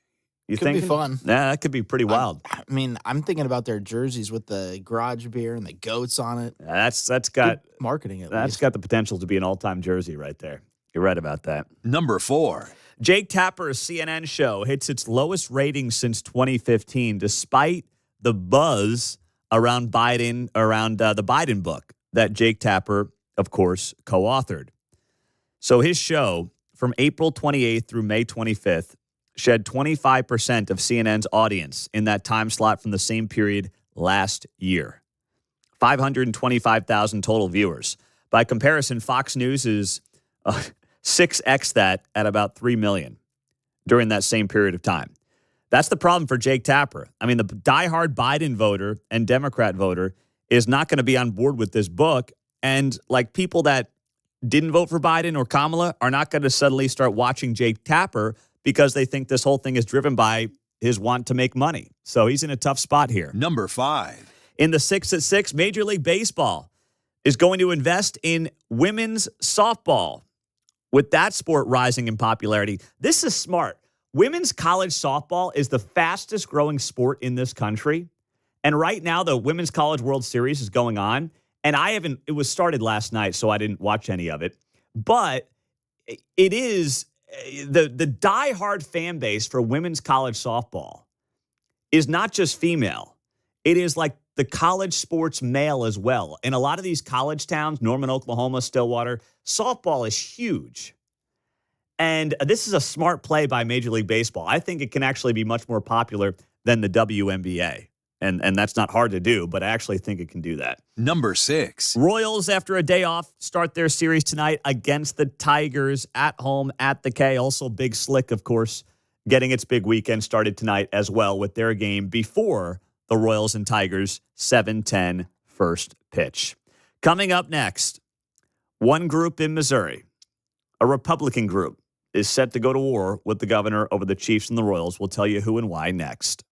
You could thinking? Be fun. Yeah, that could be pretty wild. I'm thinking about their jerseys with the garage beer and the goats on it. That's got good marketing. That's got the potential to be an all-time jersey right there. You're right about that. Number four. Jake Tapper's CNN show hits its lowest rating since 2015, despite the buzz around Biden, the Biden book that Jake Tapper, of course, co-authored. So his show from April 28th through May 25th shed 25% of CNN's audience in that time slot from the same period last year. 525,000 total viewers. By comparison, Fox News is 6x that at about 3 million during that same period of time. That's the problem for Jake Tapper. I mean, the diehard Biden voter and Democrat voter is not going to be on board with this book. And like people that didn't vote for Biden or Kamala are not going to suddenly start watching Jake Tapper because they think this whole thing is driven by his want to make money. So he's in a tough spot here. Number five. In the 6 at 6, Major League Baseball is going to invest in women's softball. With that sport rising in popularity, this is smart. Women's college softball is the fastest growing sport in this country. And right now, the Women's College World Series is going on. And it was started last night, so I didn't watch any of it. But it is the diehard fan base for women's college softball is not just female. It is like the college sports male as well. In a lot of these college towns, Norman, Oklahoma, Stillwater, softball is huge. And this is a smart play by Major League Baseball. I think it can actually be much more popular than the WNBA. And that's not hard to do, but I actually think it can do that. Number 6. Royals, after a day off, start their series tonight against the Tigers at home at the K. Also, Big Slick, of course, getting its big weekend started tonight as well with their game before the Royals and Tigers 7:10 first pitch. Coming up next, one group in Missouri, a Republican group, is set to go to war with the governor over the Chiefs and the Royals. We'll tell you who and why next.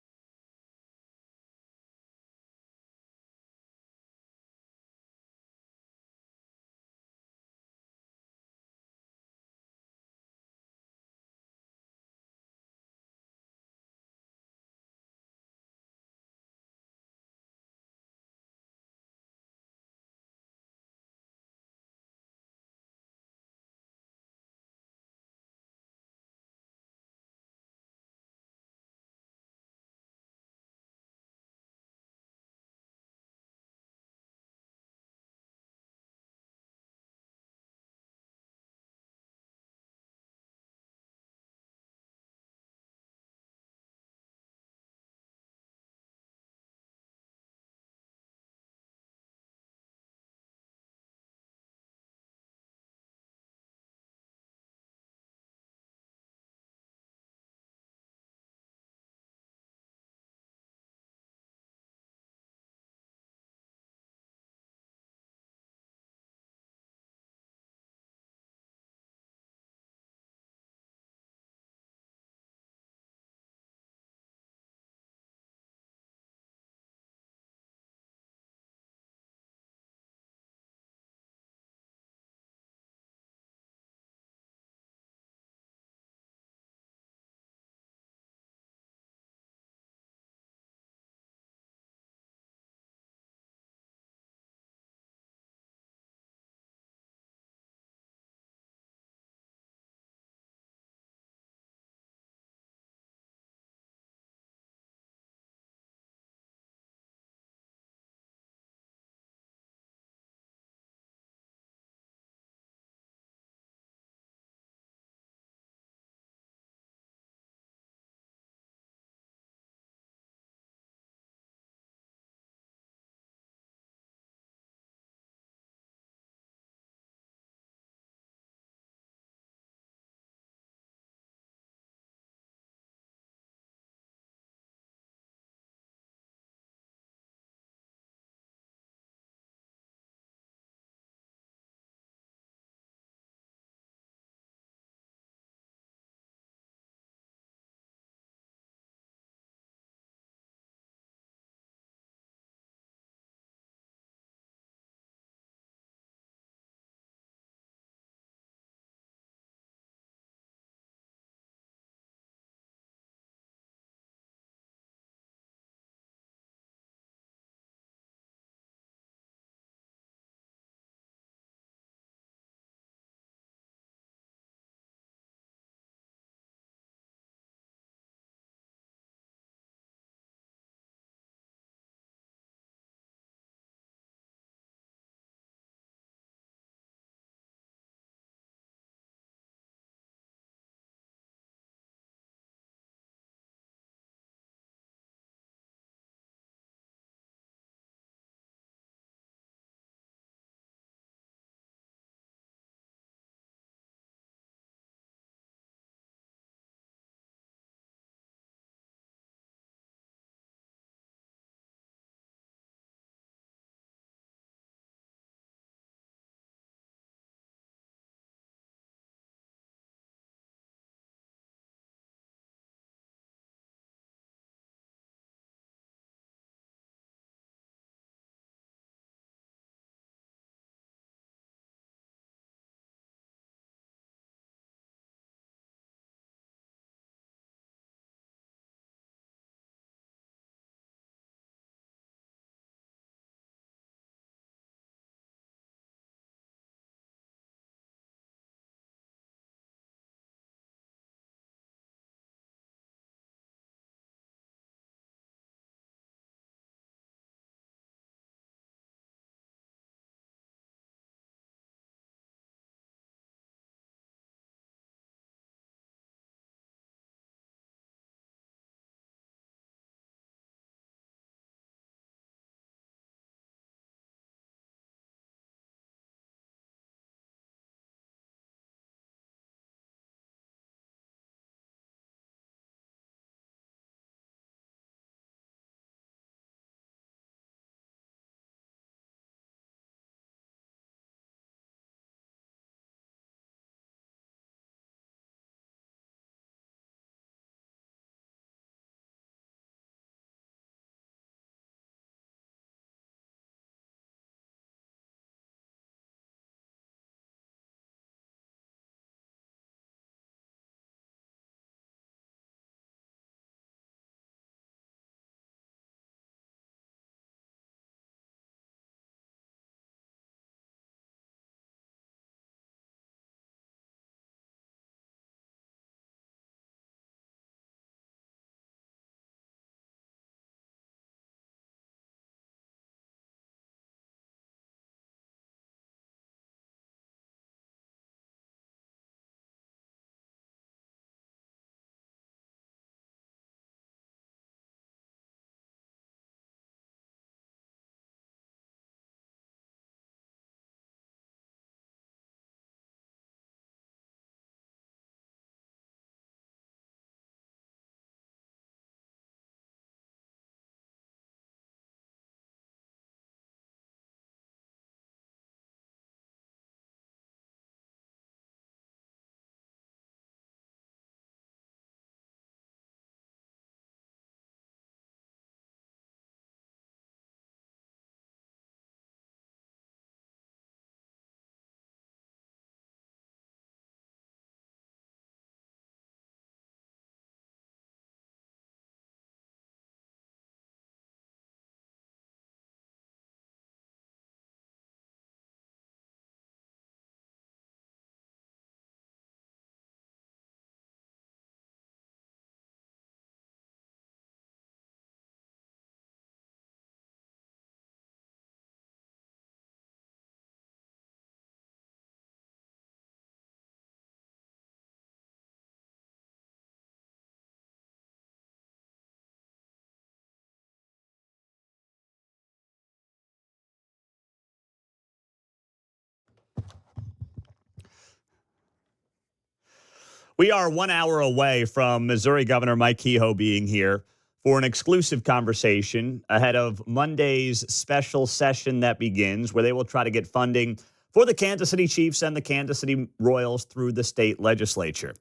We are 1 hour away from Missouri Governor Mike Kehoe being here for an exclusive conversation ahead of Monday's special session that begins, where they will try to get funding for the Kansas City Chiefs and the Kansas City Royals through the state legislature.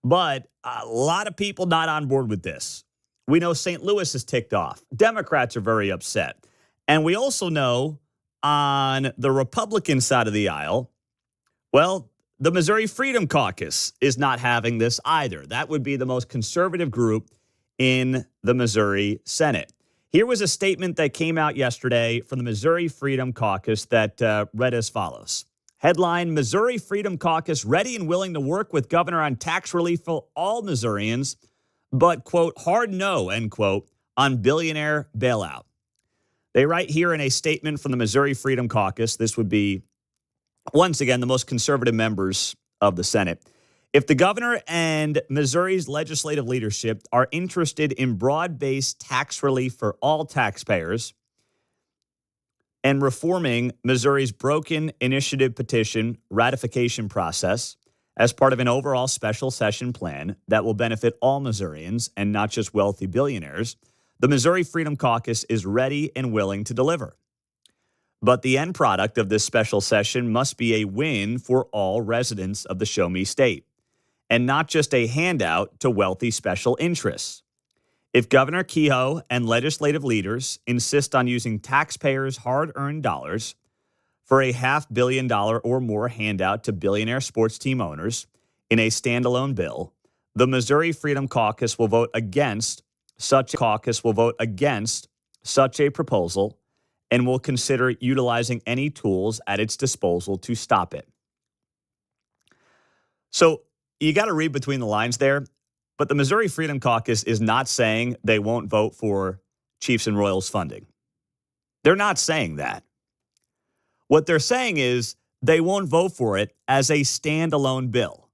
But a lot of people not on board with this. We know St. Louis is ticked off. Democrats are very upset. And we also know on the Republican side of the aisle, well, the Missouri Freedom Caucus is not having this either. That would be the most conservative group in the Missouri Senate. Here was a statement that came out yesterday from the Missouri Freedom Caucus that read as follows. Headline, Missouri Freedom Caucus ready and willing to work with governor on tax relief for all Missourians, but, quote, hard no, end quote, on billionaire bailout. They write here in a statement from the Missouri Freedom Caucus, this would be, once again, the most conservative members of the Senate. If the governor and Missouri's legislative leadership are interested in broad-based tax relief for all taxpayers and reforming Missouri's broken initiative petition ratification process as part of an overall special session plan that will benefit all Missourians and not just wealthy billionaires, the Missouri Freedom Caucus is ready and willing to deliver. But the end product of this special session must be a win for all residents of the Show Me State, and not just a handout to wealthy special interests. If Governor Kehoe and legislative leaders insist on using taxpayers' hard-earned dollars for a $500 million or more handout to billionaire sports team owners in a standalone bill, the Missouri Freedom Caucus will vote against such a proposal and will consider utilizing any tools at its disposal to stop it. So you got to read between the lines there, but the Missouri Freedom Caucus is not saying they won't vote for Chiefs and Royals funding. They're not saying that. What they're saying is they won't vote for it as a standalone bill.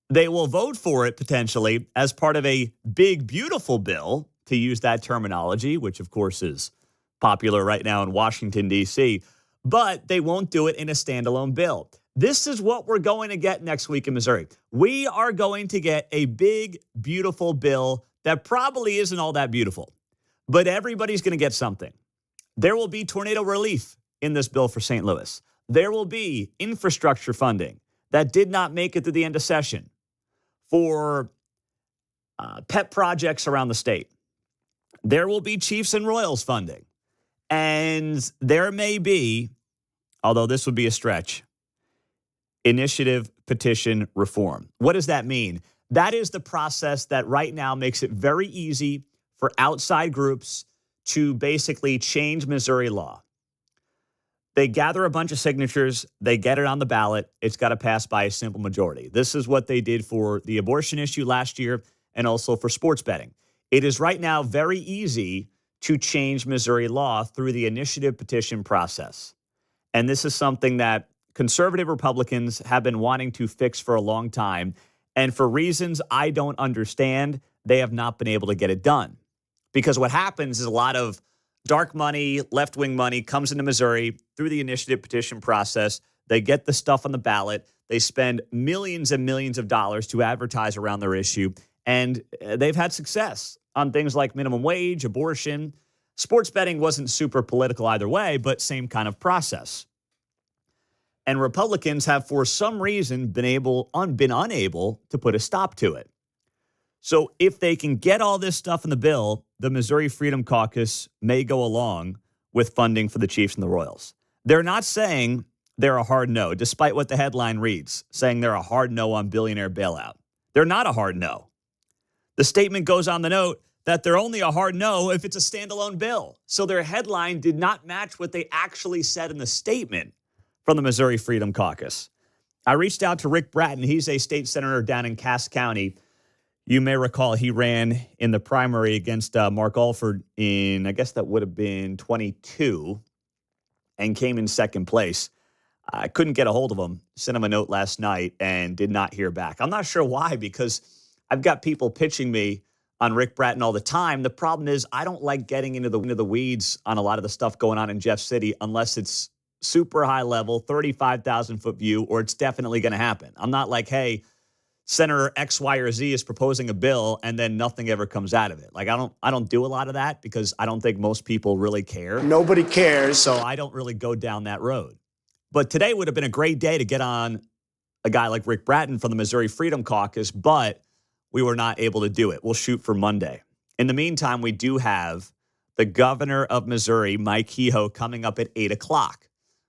They will vote for it potentially as part of a big, beautiful bill, to use that terminology, which of course is popular right now in Washington, D.C., but they won't do it in a standalone bill. This is what we're going to get next week in Missouri. We are going to get a big, beautiful bill that probably isn't all that beautiful, but everybody's going to get something. There will be tornado relief in this bill for St. Louis. There will be infrastructure funding that did not make it to the end of session for pet projects around the state. There will be Chiefs and Royals funding. And there may be, although this would be a stretch, initiative petition reform. What does that mean? That is the process that right now makes it very easy for outside groups to basically change Missouri law. They gather a bunch of signatures, they get it on the ballot, it's got to pass by a simple majority. This is what they did for the abortion issue last year and also for sports betting. It is right now very easy to change Missouri law through the initiative petition process. And this is something that conservative Republicans have been wanting to fix for a long time. And for reasons I don't understand, they have not been able to get it done. Because what happens is a lot of dark money, left-wing money comes into Missouri through the initiative petition process. They get the stuff on the ballot. They spend millions and millions of dollars to advertise around their issue. And they've had success on things like minimum wage, abortion. Sports betting wasn't super political either way, but same kind of process. And Republicans have, for some reason, been unable to put a stop to it. So if they can get all this stuff in the bill, the Missouri Freedom Caucus may go along with funding for the Chiefs and the Royals. They're not saying they're a hard no, despite what the headline reads, saying they're a hard no on billionaire bailout. They're not a hard no. The statement goes on the note that they're only a hard no if it's a standalone bill. So their headline did not match what they actually said in the statement from the Missouri Freedom Caucus. I reached out to Rick Bratton. He's a state senator down in Cass County. You may recall he ran in the primary against Mark Alford in, I guess that would have been 22, and came in second place. I couldn't get a hold of him. Sent him a note last night and did not hear back. I'm not sure why, because I've got people pitching me on Rick Bratton all the time. The problem is I don't like getting into the weeds on a lot of the stuff going on in Jeff City unless it's super high level, 35,000 foot view, or it's definitely going to happen. I'm not like, hey, Senator X, Y, or Z is proposing a bill and then nothing ever comes out of it. Like, I don't do a lot of that because I don't think most people really care. Nobody cares. So I don't really go down that road. But today would have been a great day to get on a guy like Rick Bratton from the Missouri Freedom Caucus, but we were not able to do it. We'll shoot for Monday. In the meantime, we do have the governor of Missouri, Mike Kehoe, coming up at 8 o'clock,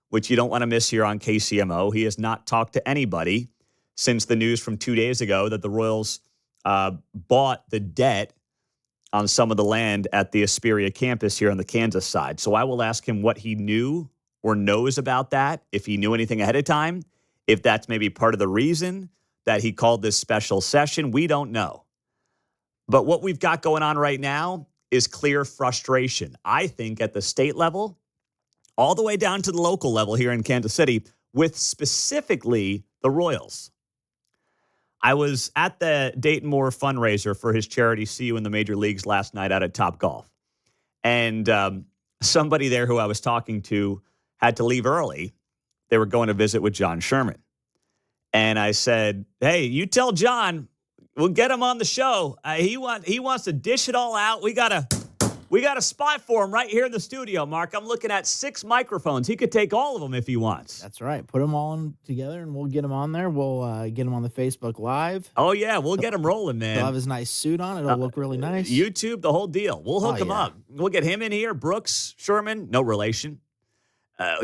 which you don't want to miss here on KCMO. He has not talked to anybody since the news from 2 days ago that the Royals bought the debt on some of the land at the Asperia campus here on the Kansas side. So I will ask him what he knew or knows about that, if he knew anything ahead of time, if that's maybe part of the reason that he called this special session. We don't know. But what we've got going on right now is clear frustration, I think, at the state level, all the way down to the local level here in Kansas City, with specifically the Royals. I was at the Dayton Moore fundraiser for his charity, See You in the Major Leagues, last night out at Topgolf. And somebody there who I was talking to had to leave early. They were going to visit with John Sherman. And I said, hey, you tell John, we'll get him on the show. He wants to dish it all out. We got a spot for him right here in the studio, Mark. I'm looking at 6 microphones. He could take all of them if he wants. That's right. Put them all in together, and we'll get him on there. We'll get him on the Facebook Live. Oh, yeah. We'll get him rolling, man. He'll have his nice suit on. It'll look really nice. YouTube, the whole deal. We'll hook him up. We'll get him in here. Brooks, Sherman, no relation.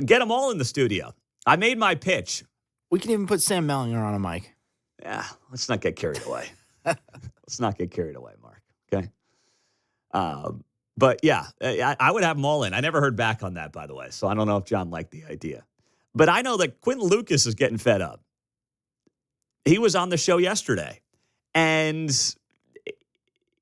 Get them all in the studio. I made my pitch. We can even put Sam Mellinger on a mic. Yeah, let's not get carried away. Let's not get carried away, Mark. Okay? But, yeah, I would have them all in. I never heard back on that, by the way, so I don't know if John liked the idea. But I know that Quentin Lucas is getting fed up. He was on the show yesterday. And,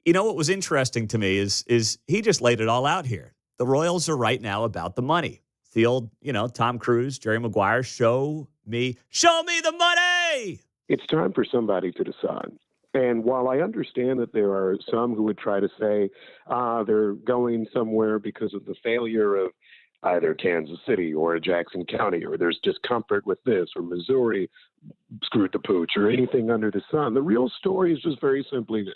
you know what was interesting to me is he just laid it all out here. The Royals are right now about the money. It's the old, Tom Cruise, Jerry Maguire, show me the money. It's time for somebody to decide. And while I understand that there are some who would try to say they're going somewhere because of the failure of either Kansas City or Jackson County, or there's discomfort with this, or Missouri screwed the pooch, or anything under the sun, the real story is just very simply this.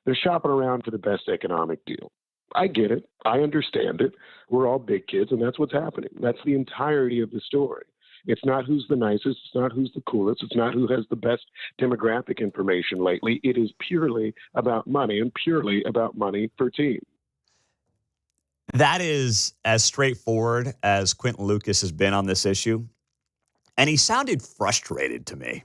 They're shopping around for the best economic deal. I get it. I understand it. We're all big kids, and that's what's happening. That's the entirety of the story. It's not who's the nicest. It's not who's the coolest. It's not who has the best demographic information lately. It is purely about money, and purely about money for team. That is as straightforward as Quentin Lucas has been on this issue. And he sounded frustrated to me.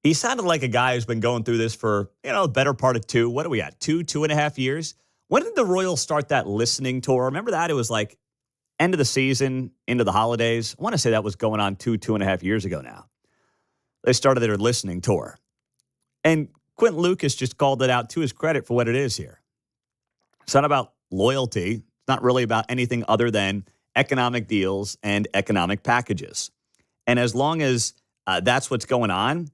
He sounded like a guy who's been going through this for, the better part of 2. What are we at? 2.5 years? When did the Royals start that listening tour? Remember that? It was like end of the season, into the holidays. I want to say that was going on 2.5 years ago now. They started their listening tour. And Quentin Lucas just called it out to his credit for what it is here. It's not about loyalty. It's not really about anything other than economic deals and economic packages. And as long as that's what's going on,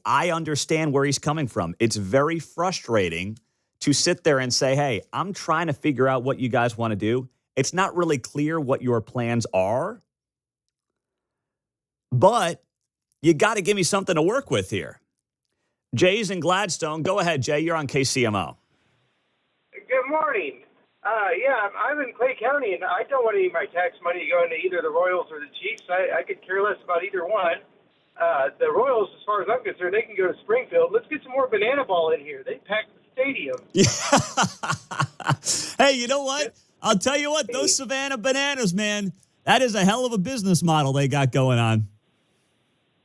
I understand where he's coming from. It's very frustrating to sit there and say, hey, I'm trying to figure out what you guys want to do. It's not really clear what your plans are, but you got to give me something to work with here. Jay's in Gladstone. Go ahead, Jay. You're on KCMO. Good morning. I'm in Clay County, and I don't want any of my tax money going to either the Royals or the Chiefs. I could care less about either one. The Royals, as far as I'm concerned, they can go to Springfield. Let's get some more banana ball in here. They packed the stadium. Hey, you know what? I'll tell you what, those Savannah Bananas, man, that is a hell of a business model they got going on.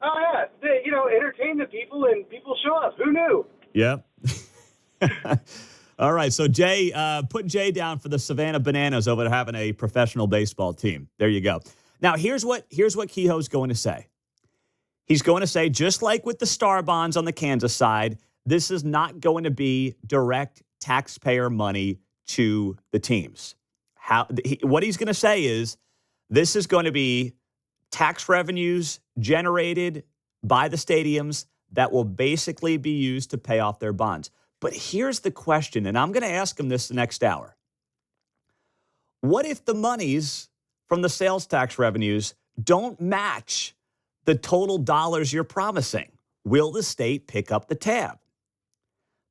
Oh, yeah. They, entertain the people, and people show up. Who knew? Yep. All right, so Jay, put Jay down for the Savannah Bananas over having a professional baseball team. There you go. Now, here's what Kehoe's going to say. He's going to say, just like with the Star Bonds on the Kansas side, this is not going to be direct taxpayer money to the teams. What he's going to say is, this is going to be tax revenues generated by the stadiums that will basically be used to pay off their bonds. But here's the question, and I'm going to ask him this the next hour. What if the monies from the sales tax revenues don't match the total dollars you're promising? Will the state pick up the tab?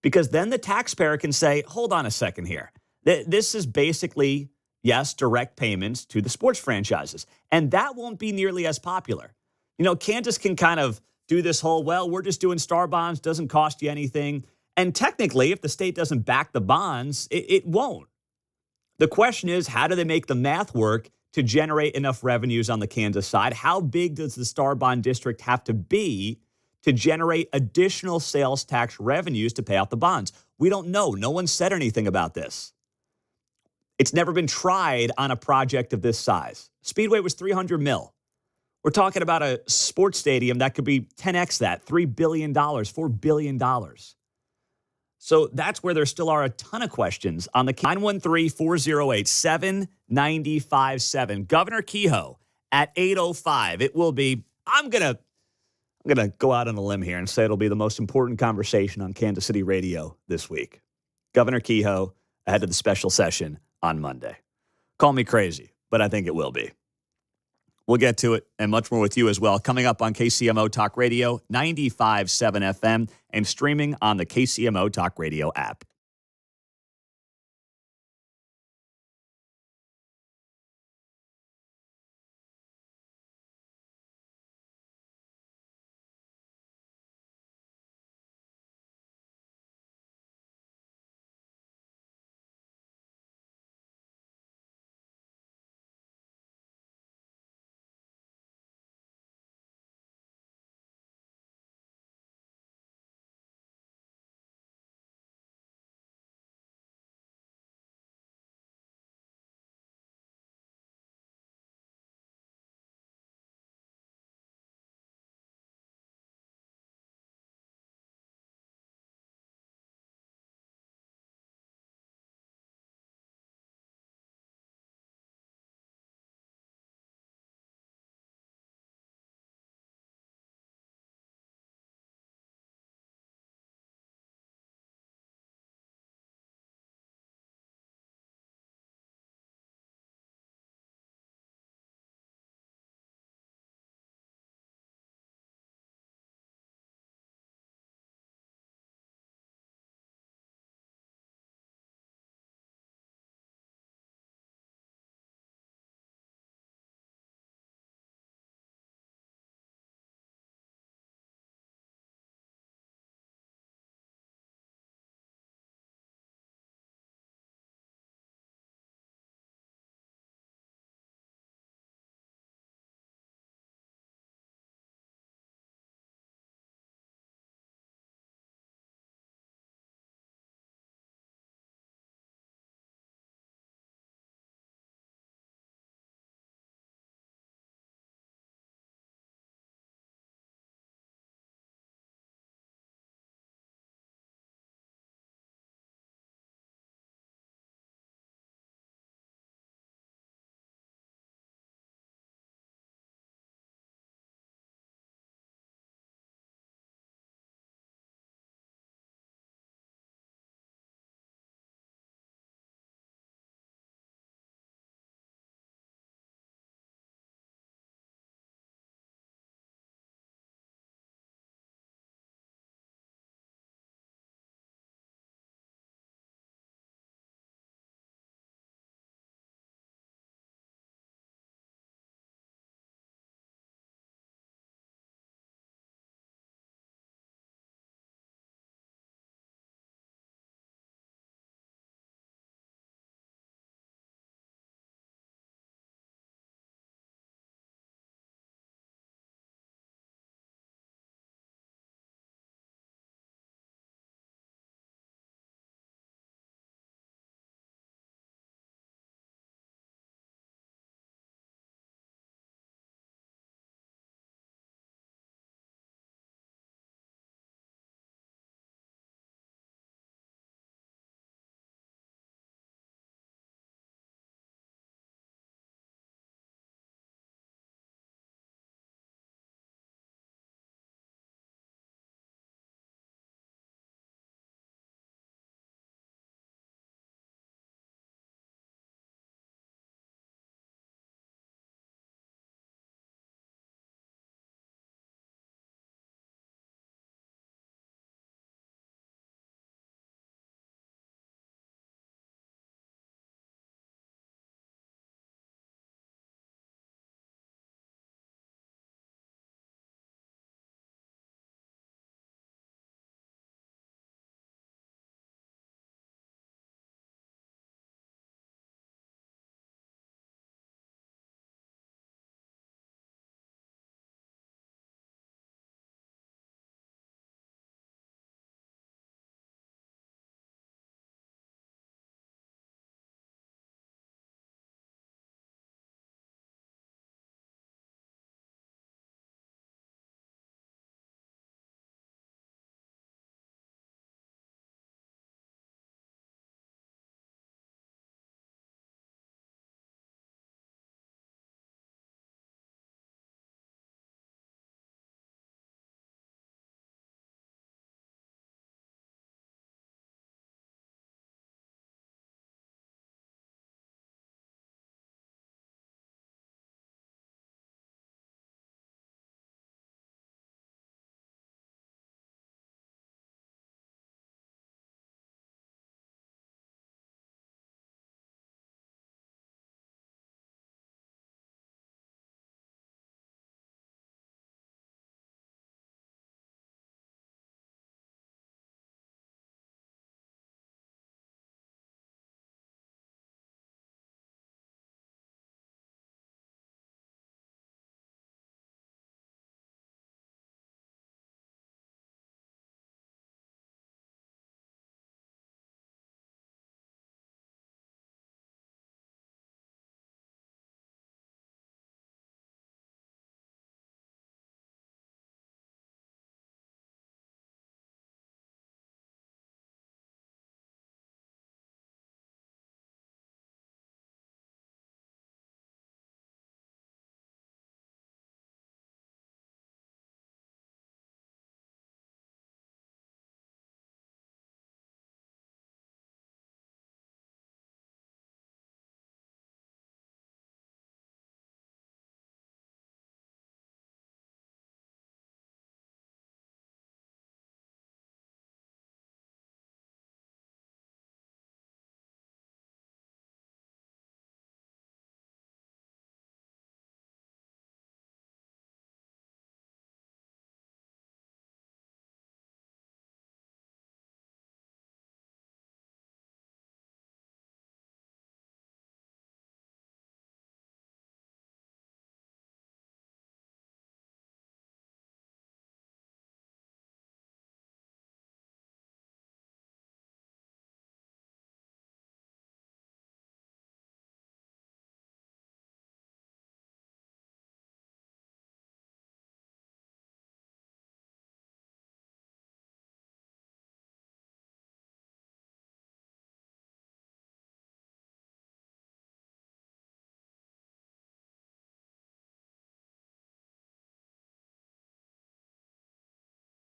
Because then the taxpayer can say, hold on a second here. This is basically, yes, direct payments to the sports franchises. And that won't be nearly as popular. You know, Kansas can kind of do this whole, well, we're just doing star bonds, doesn't cost you anything. And technically, if the state doesn't back the bonds, it won't. The question is, how do they make the math work to generate enough revenues on the Kansas side? How big does the star bond district have to be to generate additional sales tax revenues to pay out the bonds? We don't know. No one said anything about this. It's never been tried on a project of this size. Speedway was $300 million. We're talking about a sports stadium that could be 10x that, $3 billion, $4 billion. So that's where there still are a ton of questions on the 913-408-7957. Governor Kehoe at 8:05. It will be, I'm going to go out on a limb here and say it'll be the most important conversation on Kansas City radio this week. Governor Kehoe ahead of the special session on Monday. Call me crazy, but I think it will be. We'll get to it and much more with you as well. Coming up on KCMO Talk Radio, 95.7 FM, and streaming on the KCMO Talk Radio app.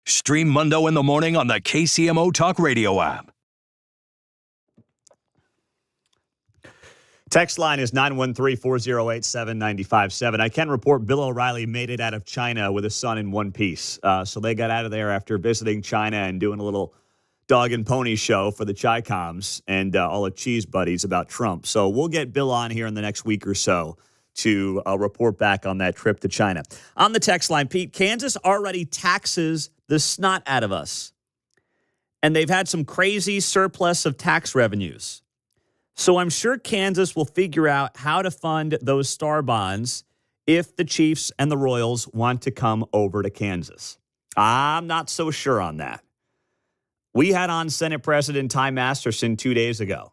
Stream Mundo in the morning on the KCMO Talk Radio app. Text line is 913-408-7957. I can report Bill O'Reilly made it out of China with his son in one piece. So they got out of there after visiting China and doing a little dog and pony show for the Chi-Coms and all the cheese buddies about Trump. So we'll get Bill on here in the next week or so to report back on that trip to China. On the text line, Pete, Kansas already taxes the snot out of us. And they've had some crazy surplus of tax revenues. So I'm sure Kansas will figure out how to fund those star bonds if the Chiefs and the Royals want to come over to Kansas. I'm not so sure on that. We had on Senate President Ty Masterson 2 days ago,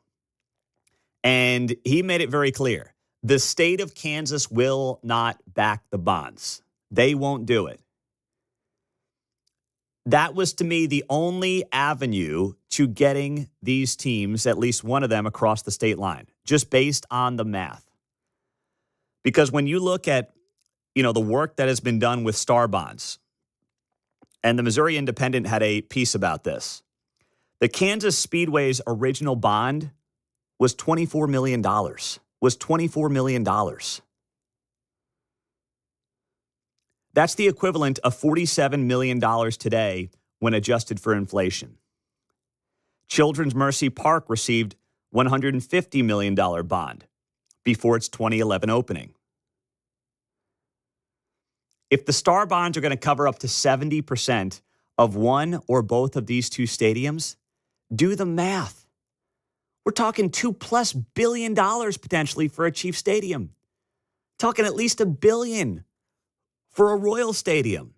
and he made it very clear. The state of Kansas will not back the bonds. They won't do it. That was, to me, the only avenue to getting these teams, at least one of them, across the state line, just based on the math. Because when you look at, the work that has been done with star bonds, and the Missouri Independent had a piece about this, the Kansas Speedway's original bond was $24 million. That's the equivalent of $47 million today when adjusted for inflation. Children's Mercy Park received $150 million bond before its 2011 opening. If the star bonds are going to cover up to 70% of one or both of these two stadiums, do the math. We're talking $2+ billion potentially for a Chiefs stadium. Talking at least $1 billion for a Royal stadium.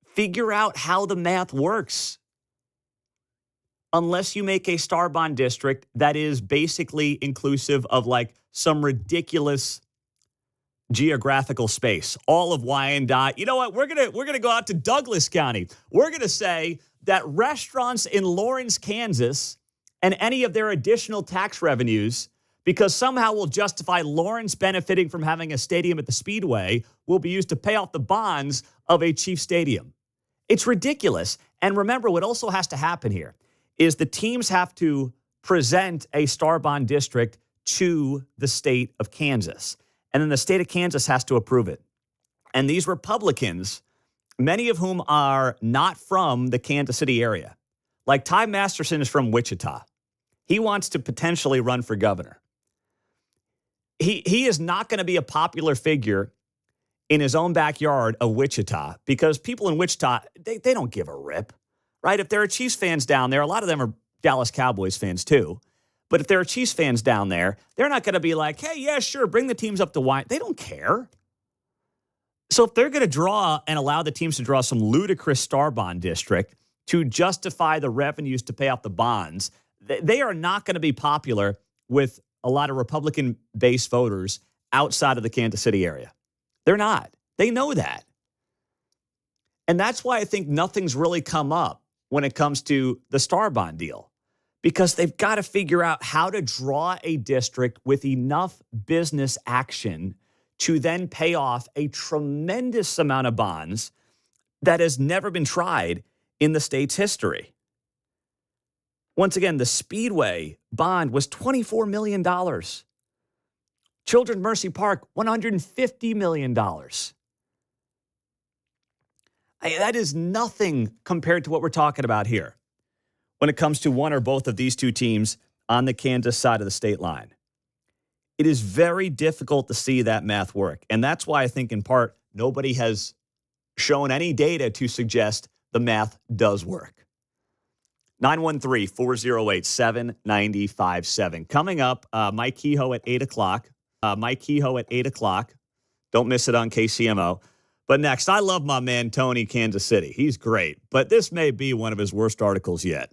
Figure out how the math works. Unless you make a star bond district that is basically inclusive of like some ridiculous geographical space, all of Wyandotte. You know what? We're gonna go out to Douglas County. We're gonna say that restaurants in Lawrence, Kansas, and any of their additional tax revenues, because somehow we'll justify Lawrence benefiting from having a stadium at the Speedway, will be used to pay off the bonds of a Chiefs stadium. It's ridiculous. And remember, what also has to happen here is the teams have to present a star bond district to the state of Kansas. And then the state of Kansas has to approve it. And these Republicans, many of whom are not from the Kansas City area, like Ty Masterson is from Wichita. He wants to potentially run for governor. He is not going to be a popular figure in his own backyard of Wichita because people in Wichita, they don't give a rip, right? If there are Chiefs fans down there, a lot of them are Dallas Cowboys fans too. But if there are Chiefs fans down there, they're not going to be like, hey, yeah, sure, bring the teams up to wine. They don't care. So if they're going to draw and allow the teams to draw some ludicrous star bond district to justify the revenues to pay off the bonds, they are not going to be popular with a lot of Republican-based voters outside of the Kansas City area. They're not. They know that. And that's why I think nothing's really come up when it comes to the star bond deal, because they've got to figure out how to draw a district with enough business action to then pay off a tremendous amount of bonds that has never been tried in the state's history. Once again, the Speedway bond was $24 million. Children's Mercy Park, $150 million. That is nothing compared to what we're talking about here when it comes to one or both of these two teams on the Kansas side of the state line. It is very difficult to see that math work. And that's why I think in part nobody has shown any data to suggest the math does work. 913-408-7957. Coming up, Mike Kehoe at 8 o'clock. Don't miss it on KCMO. But next, I love my man Tony, Kansas City. He's great. But this may be one of his worst articles yet.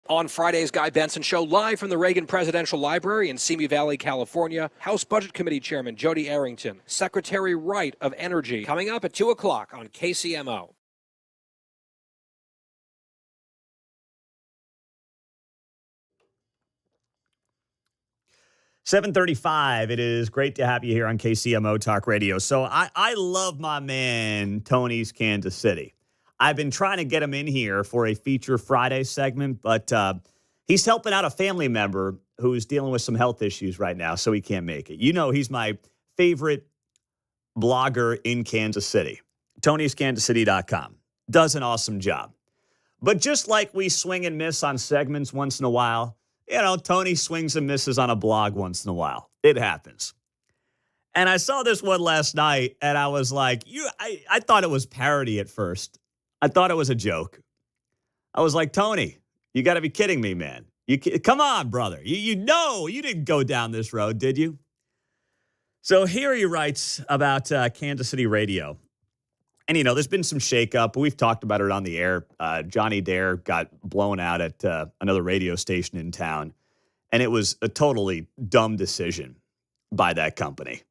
On Friday's Guy Benson Show, live from the Reagan Presidential Library in Simi Valley, California, House Budget Committee Chairman Jody Arrington, Secretary Wright of Energy, coming up at 2 o'clock on KCMO. $7:35. It is great to have you here on KCMO Talk Radio. So I love my man, Tony's Kansas City. I've been trying to get him in here for a Feature Friday segment, but he's helping out a family member who's dealing with some health issues right now, so he can't make it. You know, he's my favorite blogger in Kansas City. Tony'sKansasCity.com. Does an awesome job. But just like we swing and miss on segments once in a while, you know, Tony swings and misses on a blog once in a while. It happens. And I saw this one last night, and I was like, I thought it was parody at first. I thought it was a joke. I was like, Tony, you got to be kidding me, man. Come on, brother. You know you didn't go down this road, did you? So here he writes about Kansas City radio. And, you know, there's been some shakeup. We've talked about it on the air. Johnny Dare got blown out at another radio station in town. And it was a totally dumb decision by that company.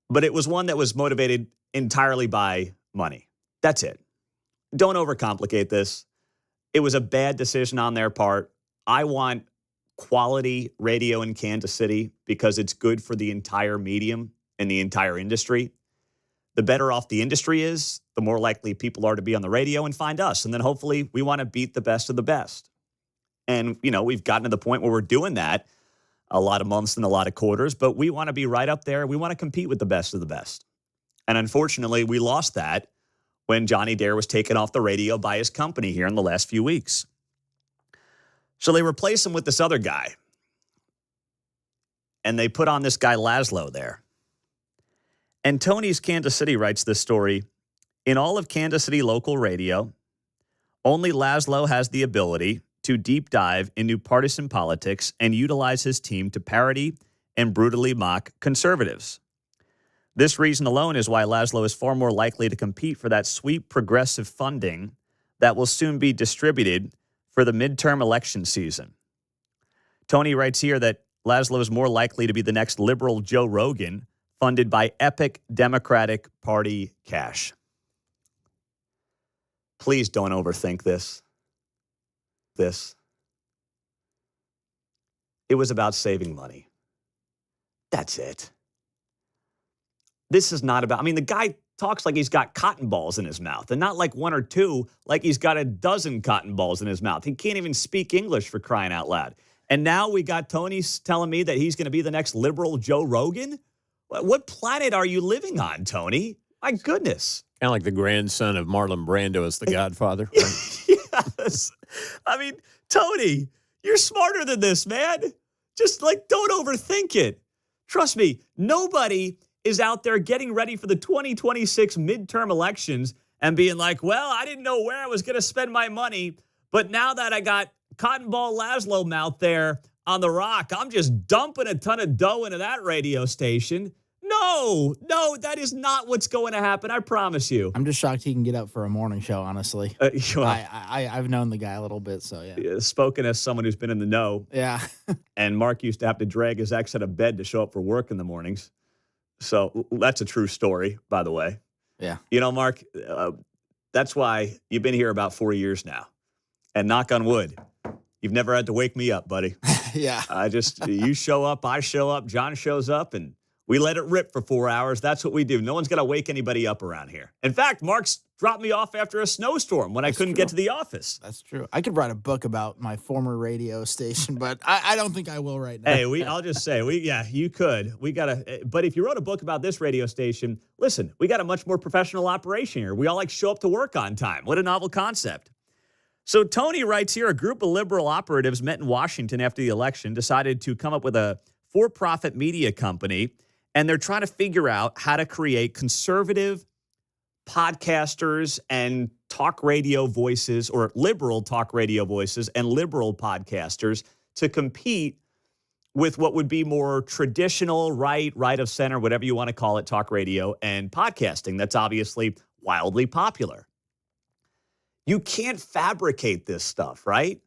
But it was one that was motivated entirely by money. That's it. Don't overcomplicate this. It was a bad decision on their part. I want quality radio in Kansas City because it's good for the entire medium and the entire industry. The better off the industry is, the more likely people are to be on the radio and find us. And then hopefully we want to beat the best of the best. And, you know, we've gotten to the point where we're doing that a lot of months and a lot of quarters, but we want to be right up there. We want to compete with the best of the best. And unfortunately, we lost that when Johnny Dare was taken off the radio by his company here in the last few weeks. So they replaced him with this other guy. And they put on this guy Laszlo there. And Tony's Kansas City writes this story. In all of Kansas City local radio, only Laszlo has the ability to deep dive into partisan politics and utilize his team to parody and brutally mock conservatives. This reason alone is why Laszlo is far more likely to compete for that sweet progressive funding that will soon be distributed for the midterm election season. Tony writes here that Laszlo is more likely to be the next liberal Joe Rogan, funded by epic Democratic Party cash. Please don't overthink this. It was about saving money. That's it. This is not about, I mean, the guy talks like he's got cotton balls in his mouth, and not like one or two, like he's got a dozen cotton balls in his mouth. He can't even speak English for crying out loud. And now we got Tony telling me that he's going to be the next liberal Joe Rogan? What planet are you living on, Tony? My goodness. Kind of like the grandson of Marlon Brando as the Godfather. Right? Yes. I mean, Tony, you're smarter than this, man. Just like, don't overthink it. Trust me, nobody is out there getting ready for the 2026 midterm elections and being like, well, I didn't know where I was going to spend my money, but now that I got Cotton Ball Laszlo mouth there on the rock, I'm just dumping a ton of dough into that radio station. No, that is not what's going to happen. I promise you. I'm just shocked he can get up for a morning show, honestly. I've known the guy a little bit, so yeah. Spoken as someone who's been in the know. Yeah. And Mark used to have to drag his ex out of bed to show up for work in the mornings. So that's a true story, by the way. Yeah. You know, Mark, that's why you've been here about 4 years now. And knock on wood, you've never had to wake me up, buddy. Yeah. You show up, I show up, John shows up, and we let it rip for 4 hours. That's what we do. No one's going to wake anybody up around here. In fact, Mark's dropped me off after a snowstorm when I couldn't get to the office. That's true. I could write a book about my former radio station, but I don't think I will right now. Hey, I'll just say, you could. But if you wrote a book about this radio station, listen, we got a much more professional operation here. We all show up to work on time. What a novel concept. So Tony writes here, a group of liberal operatives met in Washington after the election, decided to come up with a for-profit media company, and they're trying to figure out how to create conservative podcasters and talk radio voices, or liberal talk radio voices and liberal podcasters, to compete with what would be more traditional right of center, whatever you want to call it, talk radio and podcasting. That's obviously wildly popular. You can't fabricate this stuff, right?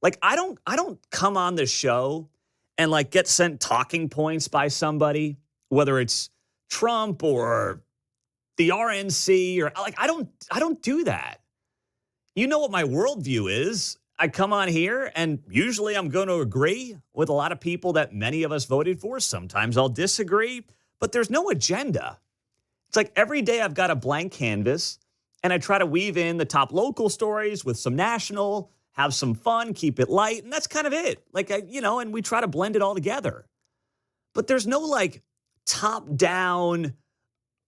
Like, I don't come on the show and like get sent talking points by somebody, whether it's Trump or the RNC or like, I don't do that. You know what my worldview is. I come on here and usually I'm going to agree with a lot of people that many of us voted for. Sometimes I'll disagree, but there's no agenda. It's like every day I've got a blank canvas and I try to weave in the top local stories with some national, have some fun, keep it light. And that's kind of it. Like, and we try to blend it all together. But there's no like top down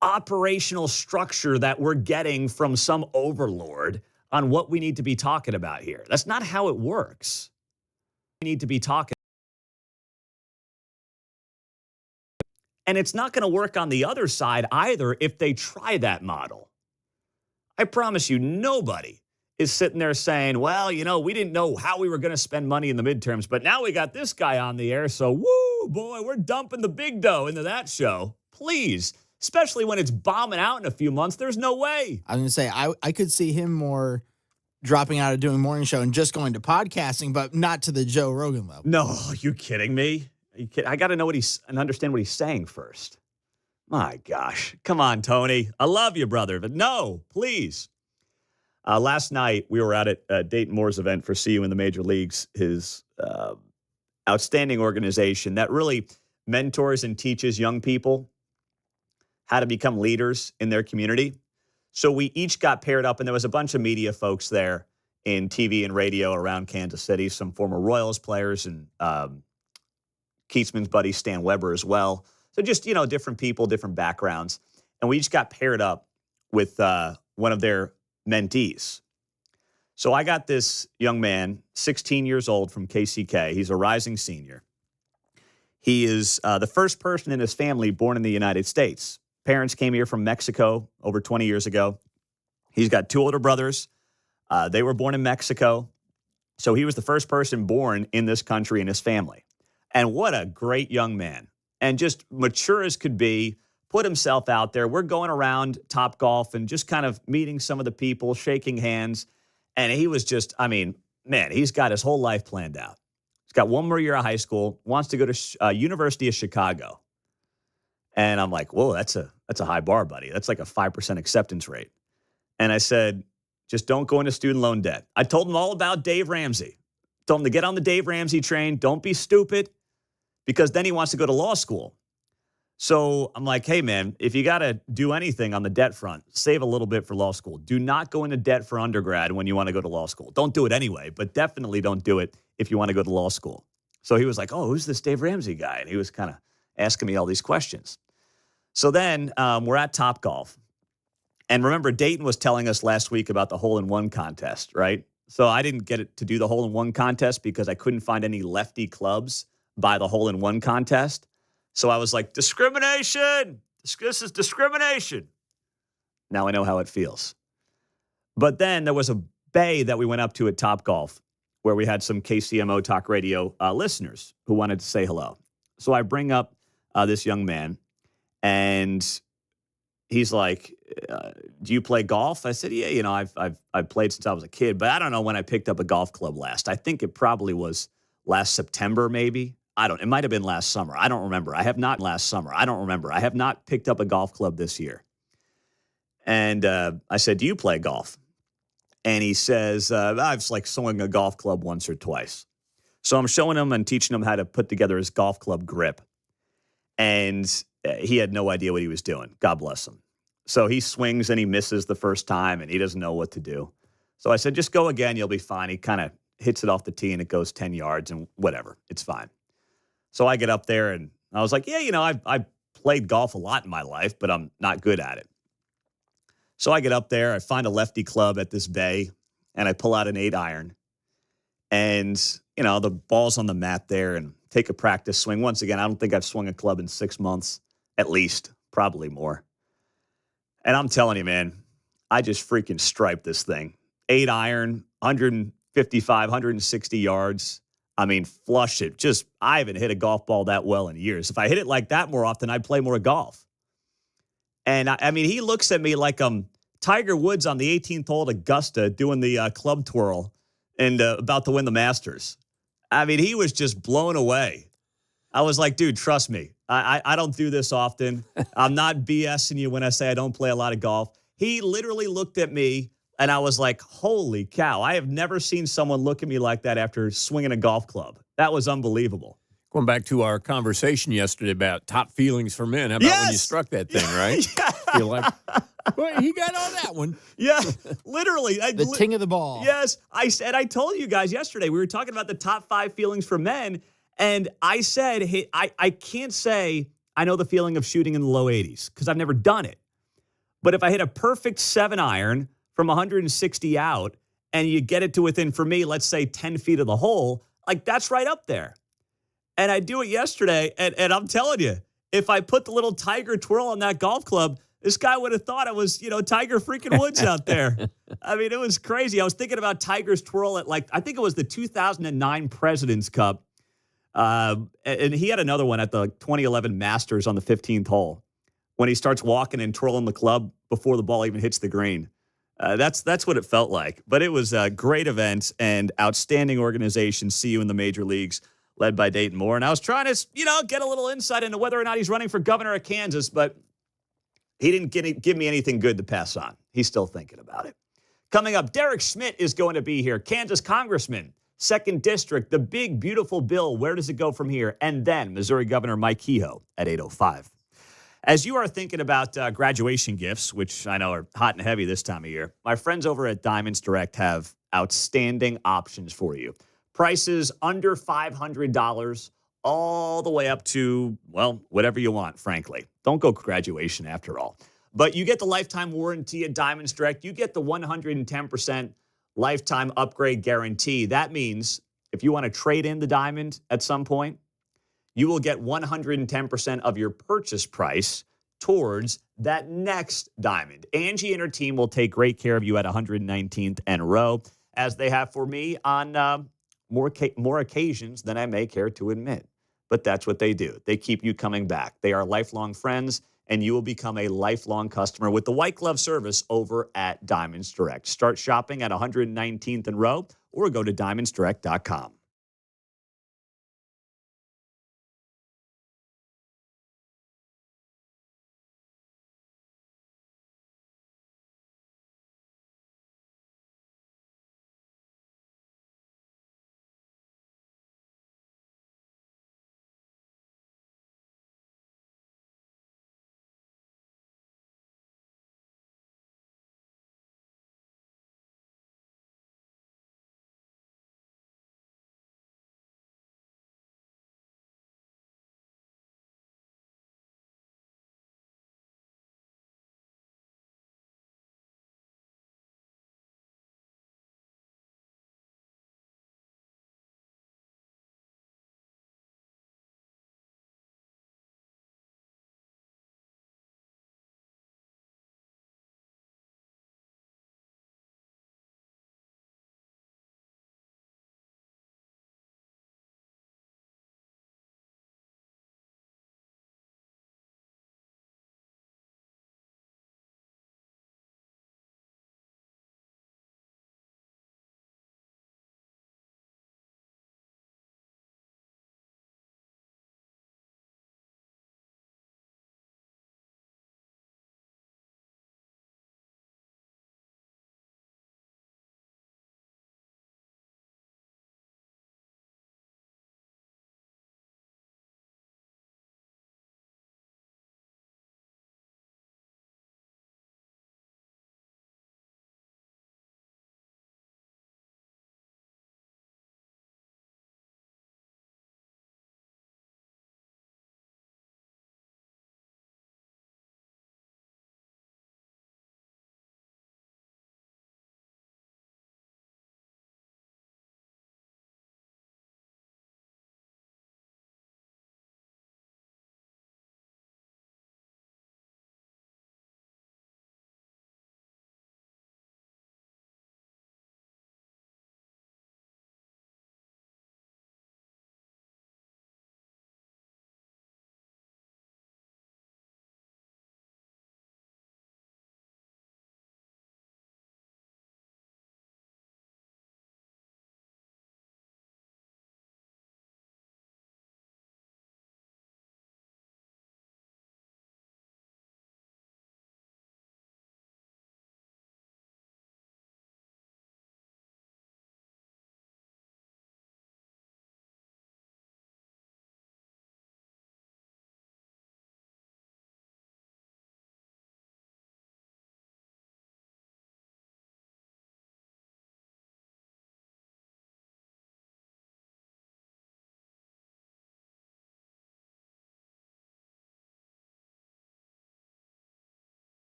operational structure that we're getting from some overlord on what we need to be talking about here. That's not how it works. We need to be talking. And it's not going to work on the other side either if they try that model. I promise you, nobody is sitting there saying, well, we didn't know how we were going to spend money in the midterms, but now we got this guy on the air, so woo, boy, we're dumping the big dough into that show. Please. Especially when it's bombing out in a few months. There's no way. I was going to say, I could see him more dropping out of doing morning show and just going to podcasting, but not to the Joe Rogan level. No, are you kidding me? I got to know and understand what he's saying first. My gosh. Come on, Tony. I love you, brother, but no, please. Last night, we were out at Dayton Moore's event for See You in the Major Leagues, his outstanding organization that really mentors and teaches young people how to become leaders in their community. So we each got paired up, and there was a bunch of media folks there in TV and radio around Kansas City, some former Royals players and Keatsman's buddy Stan Weber as well. So just, different people, different backgrounds. And we each got paired up with one of their mentees. So I got this young man, 16 years old from KCK. He's a rising senior. He is the first person in his family born in the United States. Parents came here from Mexico over 20 years ago. He's got two older brothers. They were born in Mexico. So he was the first person born in this country in his family. And what a great young man. And just mature as could be, put himself out there. We're going around Topgolf and just kind of meeting some of the people, shaking hands. And he was just, he's got his whole life planned out. He's got one more year of high school, wants to go to University of Chicago. And I'm like, whoa, that's a high bar, buddy. That's like a 5% acceptance rate. And I said, just don't go into student loan debt. I told him all about Dave Ramsey. Told him to get on the Dave Ramsey train. Don't be stupid, because then he wants to go to law school. So I'm like, hey, man, if you got to do anything on the debt front, save a little bit for law school. Do not go into debt for undergrad when you want to go to law school. Don't do it anyway, but definitely don't do it if you want to go to law school. So he was like, oh, who's this Dave Ramsey guy? And he was kind of asking me all these questions. So then we're at Topgolf. And remember, Dayton was telling us last week about the hole-in-one contest, right? So I didn't get it to do the hole-in-one contest because I couldn't find any lefty clubs by the hole-in-one contest. So I was like, discrimination. This is discrimination. Now I know how it feels. But then there was a bay that we went up to at Topgolf where we had some KCMO Talk Radio listeners who wanted to say hello. So I bring up this young man, and he's like, do you play golf? I said, yeah, I've played since I was a kid, but I don't know when I picked up a golf club last. I think it probably was last September, maybe. It might have been last summer. I don't remember. I have not picked up a golf club this year. And I said, do you play golf? And he says, I've like swung a golf club once or twice. So I'm showing him and teaching him how to put together his golf club grip. And he had no idea what he was doing. God bless him. So he swings and he misses the first time and he doesn't know what to do. So I said, just go again. You'll be fine. He kind of hits it off the tee and it goes 10 yards and whatever. It's fine. So I get up there and I was like, yeah, I've played golf a lot in my life, but I'm not good at it. So I get up there, I find a lefty club at this bay, and I pull out an 8-iron. And, the ball's on the mat there and take a practice swing. Once again, I don't think I've swung a club in 6 months, at least, probably more. And I'm telling you, man, I just freaking striped this thing. 8-iron, 155, 160 yards. Flush it. I haven't hit a golf ball that well in years. If I hit it like that more often, I'd play more golf. And he looks at me like I'm Tiger Woods on the 18th hole at Augusta doing the club twirl and about to win the Masters. I mean, he was just blown away. I was like, dude, trust me. I don't do this often. I'm not BSing you when I say I don't play a lot of golf. He literally looked at me, and I was like, holy cow. I have never seen someone look at me like that after swinging a golf club. That was unbelievable. Going back to our conversation yesterday about top feelings for men. How about when you struck that thing, right? Feel like, well, he got on that one. Yeah, literally. The ting of the ball. Yes. I told you guys yesterday, we were talking about the top 5 feelings for men, and I said, hey, I can't say I know the feeling of shooting in the low 80s because I've never done it. But if I hit a perfect 7-iron from 160 out and you get it to within, for me, let's say 10 feet of the hole, like that's right up there. And I do it yesterday, and I'm telling you, if I put the little tiger twirl on that golf club, this guy would have thought I was, Tiger freaking Woods out there. I mean, it was crazy. I was thinking about Tiger's twirl at I think it was the 2009 President's Cup. And he had another one at the 2011 Masters on the 15th hole when he starts walking and twirling the club before the ball even hits the green. That's what it felt like. But it was a great event and outstanding organization. See you in the major leagues, led by Dayton Moore. And I was trying to, get a little insight into whether or not he's running for governor of Kansas, but he didn't give me anything good to pass on. He's still thinking about it. Coming up, Derek Schmidt is going to be here. Kansas Congressman, 2nd District, the big, beautiful bill. Where does it go from here? And then Missouri Governor Mike Kehoe at 8:05. As you are thinking about graduation gifts, which I know are hot and heavy this time of year, my friends over at Diamonds Direct have outstanding options for you. Prices under $500 all the way up to, well, whatever you want, frankly. Don't go graduation after all. But you get the lifetime warranty at Diamonds Direct. You get the 110% lifetime upgrade guarantee. That means if you want to trade in the diamond at some point, you will get 110% of your purchase price towards that next diamond. Angie and her team will take great care of you at 119th and Row, as they have for me on more occasions than I may care to admit. But that's what they do. They keep you coming back. They are lifelong friends, and you will become a lifelong customer with the white glove service over at Diamonds Direct. Start shopping at 119th and Row or go to diamondsdirect.com.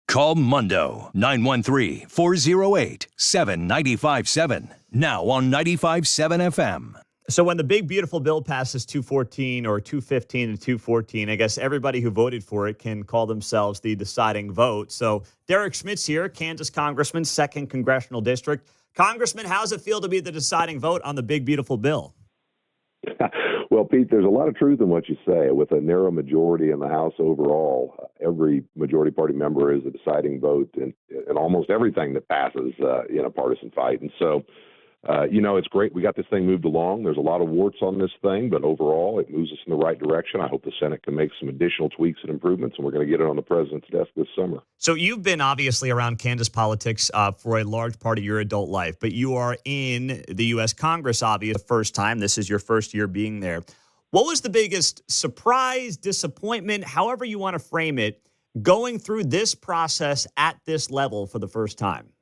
Call Mundo 913-408-7957. Now on 95.7 FM. So when the big, beautiful bill passes 214 or 215 to 214, I guess everybody who voted for it can call themselves the deciding vote. So Derek Schmidt's here, Kansas Congressman, 2nd Congressional District. Congressman, how does it feel to be the deciding vote on the big, beautiful bill? Well, Pete, there's a lot of truth in what you say. With a narrow majority in the House overall, every majority party member is a deciding vote in almost everything that passes in a partisan fight. And so, it's great. We got this thing moved along. There's a lot of warts on this thing, but overall, it moves us in the right direction. I hope the Senate can make some additional tweaks and improvements, and we're going to get it on the president's desk this summer. So you've been obviously around Kansas politics for a large part of your adult life, but you are in the U.S. Congress, obviously, the first time. This is your first year being there. What was the biggest surprise, disappointment, however you want to frame it, going through this process at this level for the first time?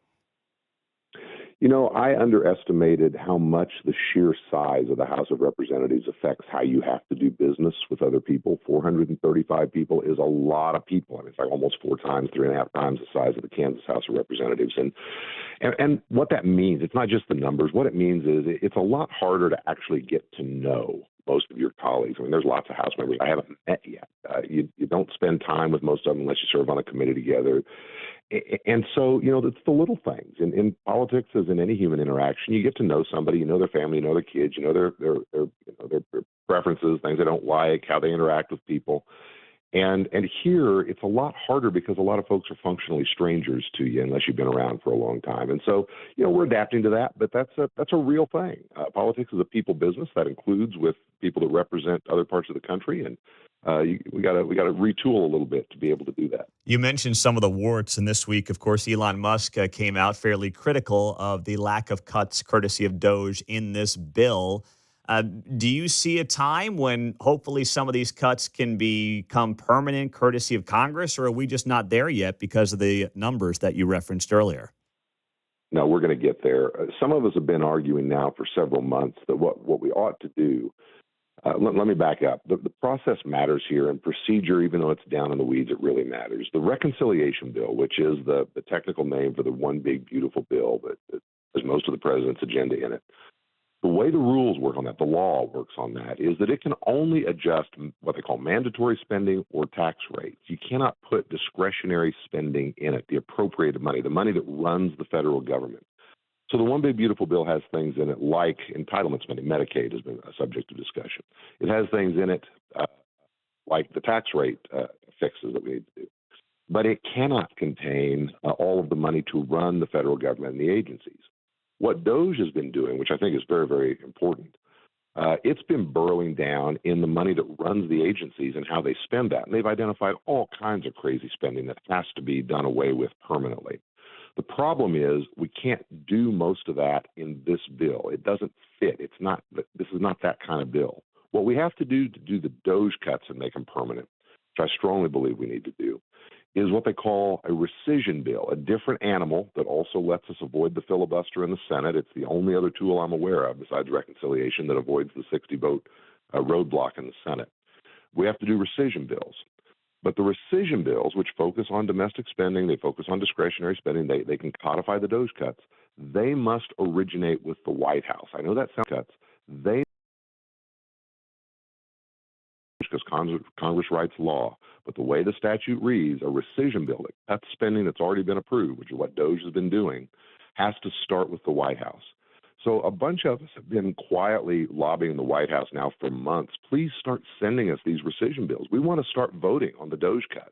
I underestimated how much the sheer size of the House of Representatives affects how you have to do business with other people. 435 people is a lot of people. I mean, it's like almost 3.5 times the size of the Kansas House of Representatives. And what that means, it's not just the numbers. What it means is it's a lot harder to actually get to know most of your colleagues. I mean, there's lots of House members I haven't met yet. You don't spend time with most of them unless you serve on a committee together. And so, it's the little things. In politics, as in any human interaction, you get to know somebody, you know their family, you know their kids, you know their preferences, things they don't like, how they interact with people. And here, it's a lot harder because a lot of folks are functionally strangers to you unless you've been around for a long time. And so, we're adapting to that, but that's a real thing. Politics is a people business that includes with people that represent other parts of the country, and we got to retool a little bit to be able to do that. You mentioned some of the warts, and this week, of course, Elon Musk came out fairly critical of the lack of cuts courtesy of Doge in this bill. Do you see a time when hopefully some of these cuts can become permanent courtesy of Congress, or are we just not there yet because of the numbers that you referenced earlier? No, we're going to get there. Some of us have been arguing now for several months that what we ought to do. Let me back up. The process matters here, and procedure, even though it's down in the weeds, it really matters. The reconciliation bill, which is the technical name for the one big, beautiful bill that has most of the president's agenda in it, the way the rules work on that, the law works on that, is that it can only adjust what they call mandatory spending or tax rates. You cannot put discretionary spending in it, the appropriated money, the money that runs the federal government. So the One Big Beautiful Bill has things in it like entitlement spending. Medicaid has been a subject of discussion. It has things in it like the tax rate fixes that we need to do. But it cannot contain all of the money to run the federal government and the agencies. What Doge has been doing, which I think is very, very important, it's been burrowing down in the money that runs the agencies and how they spend that. And they've identified all kinds of crazy spending that has to be done away with permanently. The problem is we can't do most of that in this bill. It doesn't fit. This is not that kind of bill. What we have to do the Doge cuts and make them permanent, which I strongly believe we need to do, is what they call a rescission bill, a different animal that also lets us avoid the filibuster in the Senate. It's the only other tool I'm aware of besides reconciliation that avoids the 60-vote roadblock in the Senate. We have to do rescission bills. But the rescission bills, which focus on domestic spending, they focus on discretionary spending, they can codify the Doge cuts, they must originate with the White House. I know that sounds cuts. They because Congress writes law. But the way the statute reads, a rescission bill that cuts spending that's already been approved, which is what Doge has been doing, has to start with the White House. So a bunch of us have been quietly lobbying the White House now for months. Please start sending us these rescission bills. We want to start voting on the Doge cuts.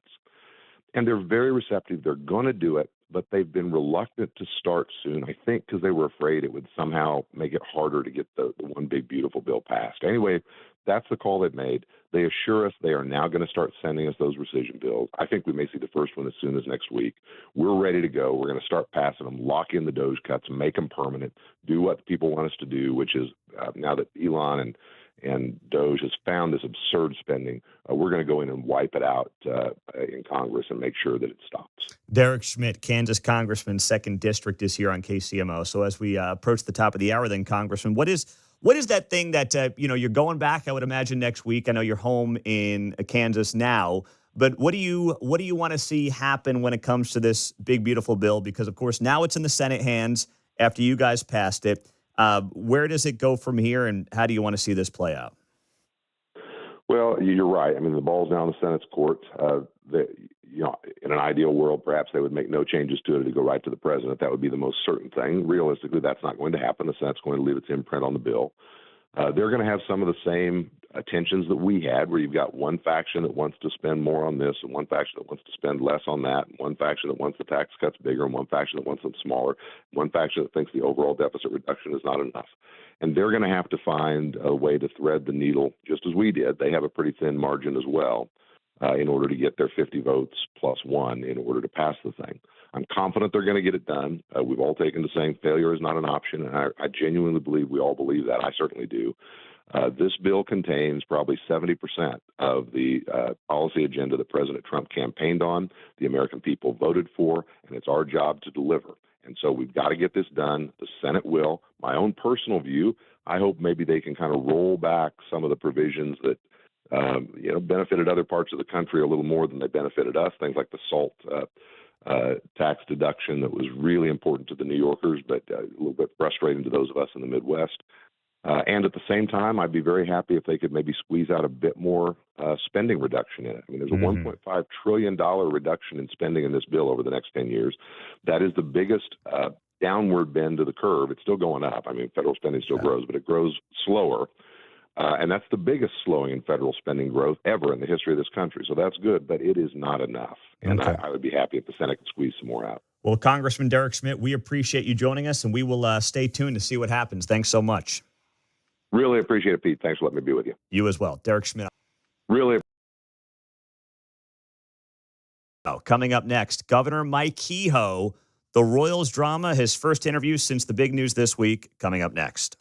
And they're very receptive. They're going to do it, but they've been reluctant to start soon, I think, because they were afraid it would somehow make it harder to get the One Big Beautiful Bill passed. Anyway, that's the call they've made. They assure us they are now going to start sending us those rescission bills. I think we may see the first one as soon as next week. We're ready to go. We're going to start passing them, lock in the Doge cuts, make them permanent, do what people want us to do, which is now that Elon and Doge has found this absurd spending, we're going to go in and wipe it out in Congress and make sure that it stops. Derek Schmidt, Kansas Congressman, 2nd District, is here on KCMO. So as we approach the top of the hour then, Congressman, what is that thing that, you're going back, I would imagine, next week? I know you're home in Kansas now, But what do you want to see happen when it comes to this big, beautiful bill? Because, of course, now it's in the Senate hands after you guys passed it. Where does it go from here, and how do you want to see this play out? Well, you're right. I mean, the ball's now in the Senate's court. In an ideal world, perhaps they would make no changes to it to go right to the president. That would be the most certain thing. Realistically, that's not going to happen. The Senate's going to leave its imprint on the bill. They're going to have some of the same tensions that we had, where you've got one faction that wants to spend more on this and one faction that wants to spend less on that, and one faction that wants the tax cuts bigger and one faction that wants them smaller, one faction that thinks the overall deficit reduction is not enough. And they're going to have to find a way to thread the needle, just as we did. They have a pretty thin margin as well in order to get their 50 votes plus one in order to pass the thing. I'm confident they're going to get it done. We've all taken to saying failure is not an option, and I genuinely believe we all believe that. I certainly do. This bill contains probably 70% of the policy agenda that President Trump campaigned on, the American people voted for, and it's our job to deliver. And so we've got to get this done. The Senate will. My own personal view, I hope maybe they can kind of roll back some of the provisions that benefited other parts of the country a little more than they benefited us, things like the SALT tax deduction that was really important to the New Yorkers, but a little bit frustrating to those of us in the Midwest. And at the same time, I'd be very happy if they could maybe squeeze out a bit more spending reduction in it. I mean, there's a $1.5 trillion reduction in spending in this bill over the next 10 years. That is the biggest downward bend to the curve. It's still going up. I mean, federal spending still grows, but it grows slower. And that's the biggest slowing in federal spending growth ever in the history of this country. So that's good, but it is not enough. And I would be happy if the Senate could squeeze some more out. Well, Congressman Derek Schmidt, we appreciate you joining us, and we will stay tuned to see what happens. Thanks so much. Really appreciate it, Pete. Thanks for letting me be with you. You as well. Derek Schmidt. Really. Coming up next, Governor Mike Kehoe, the Royals drama, his first interview since the big news this week, coming up next.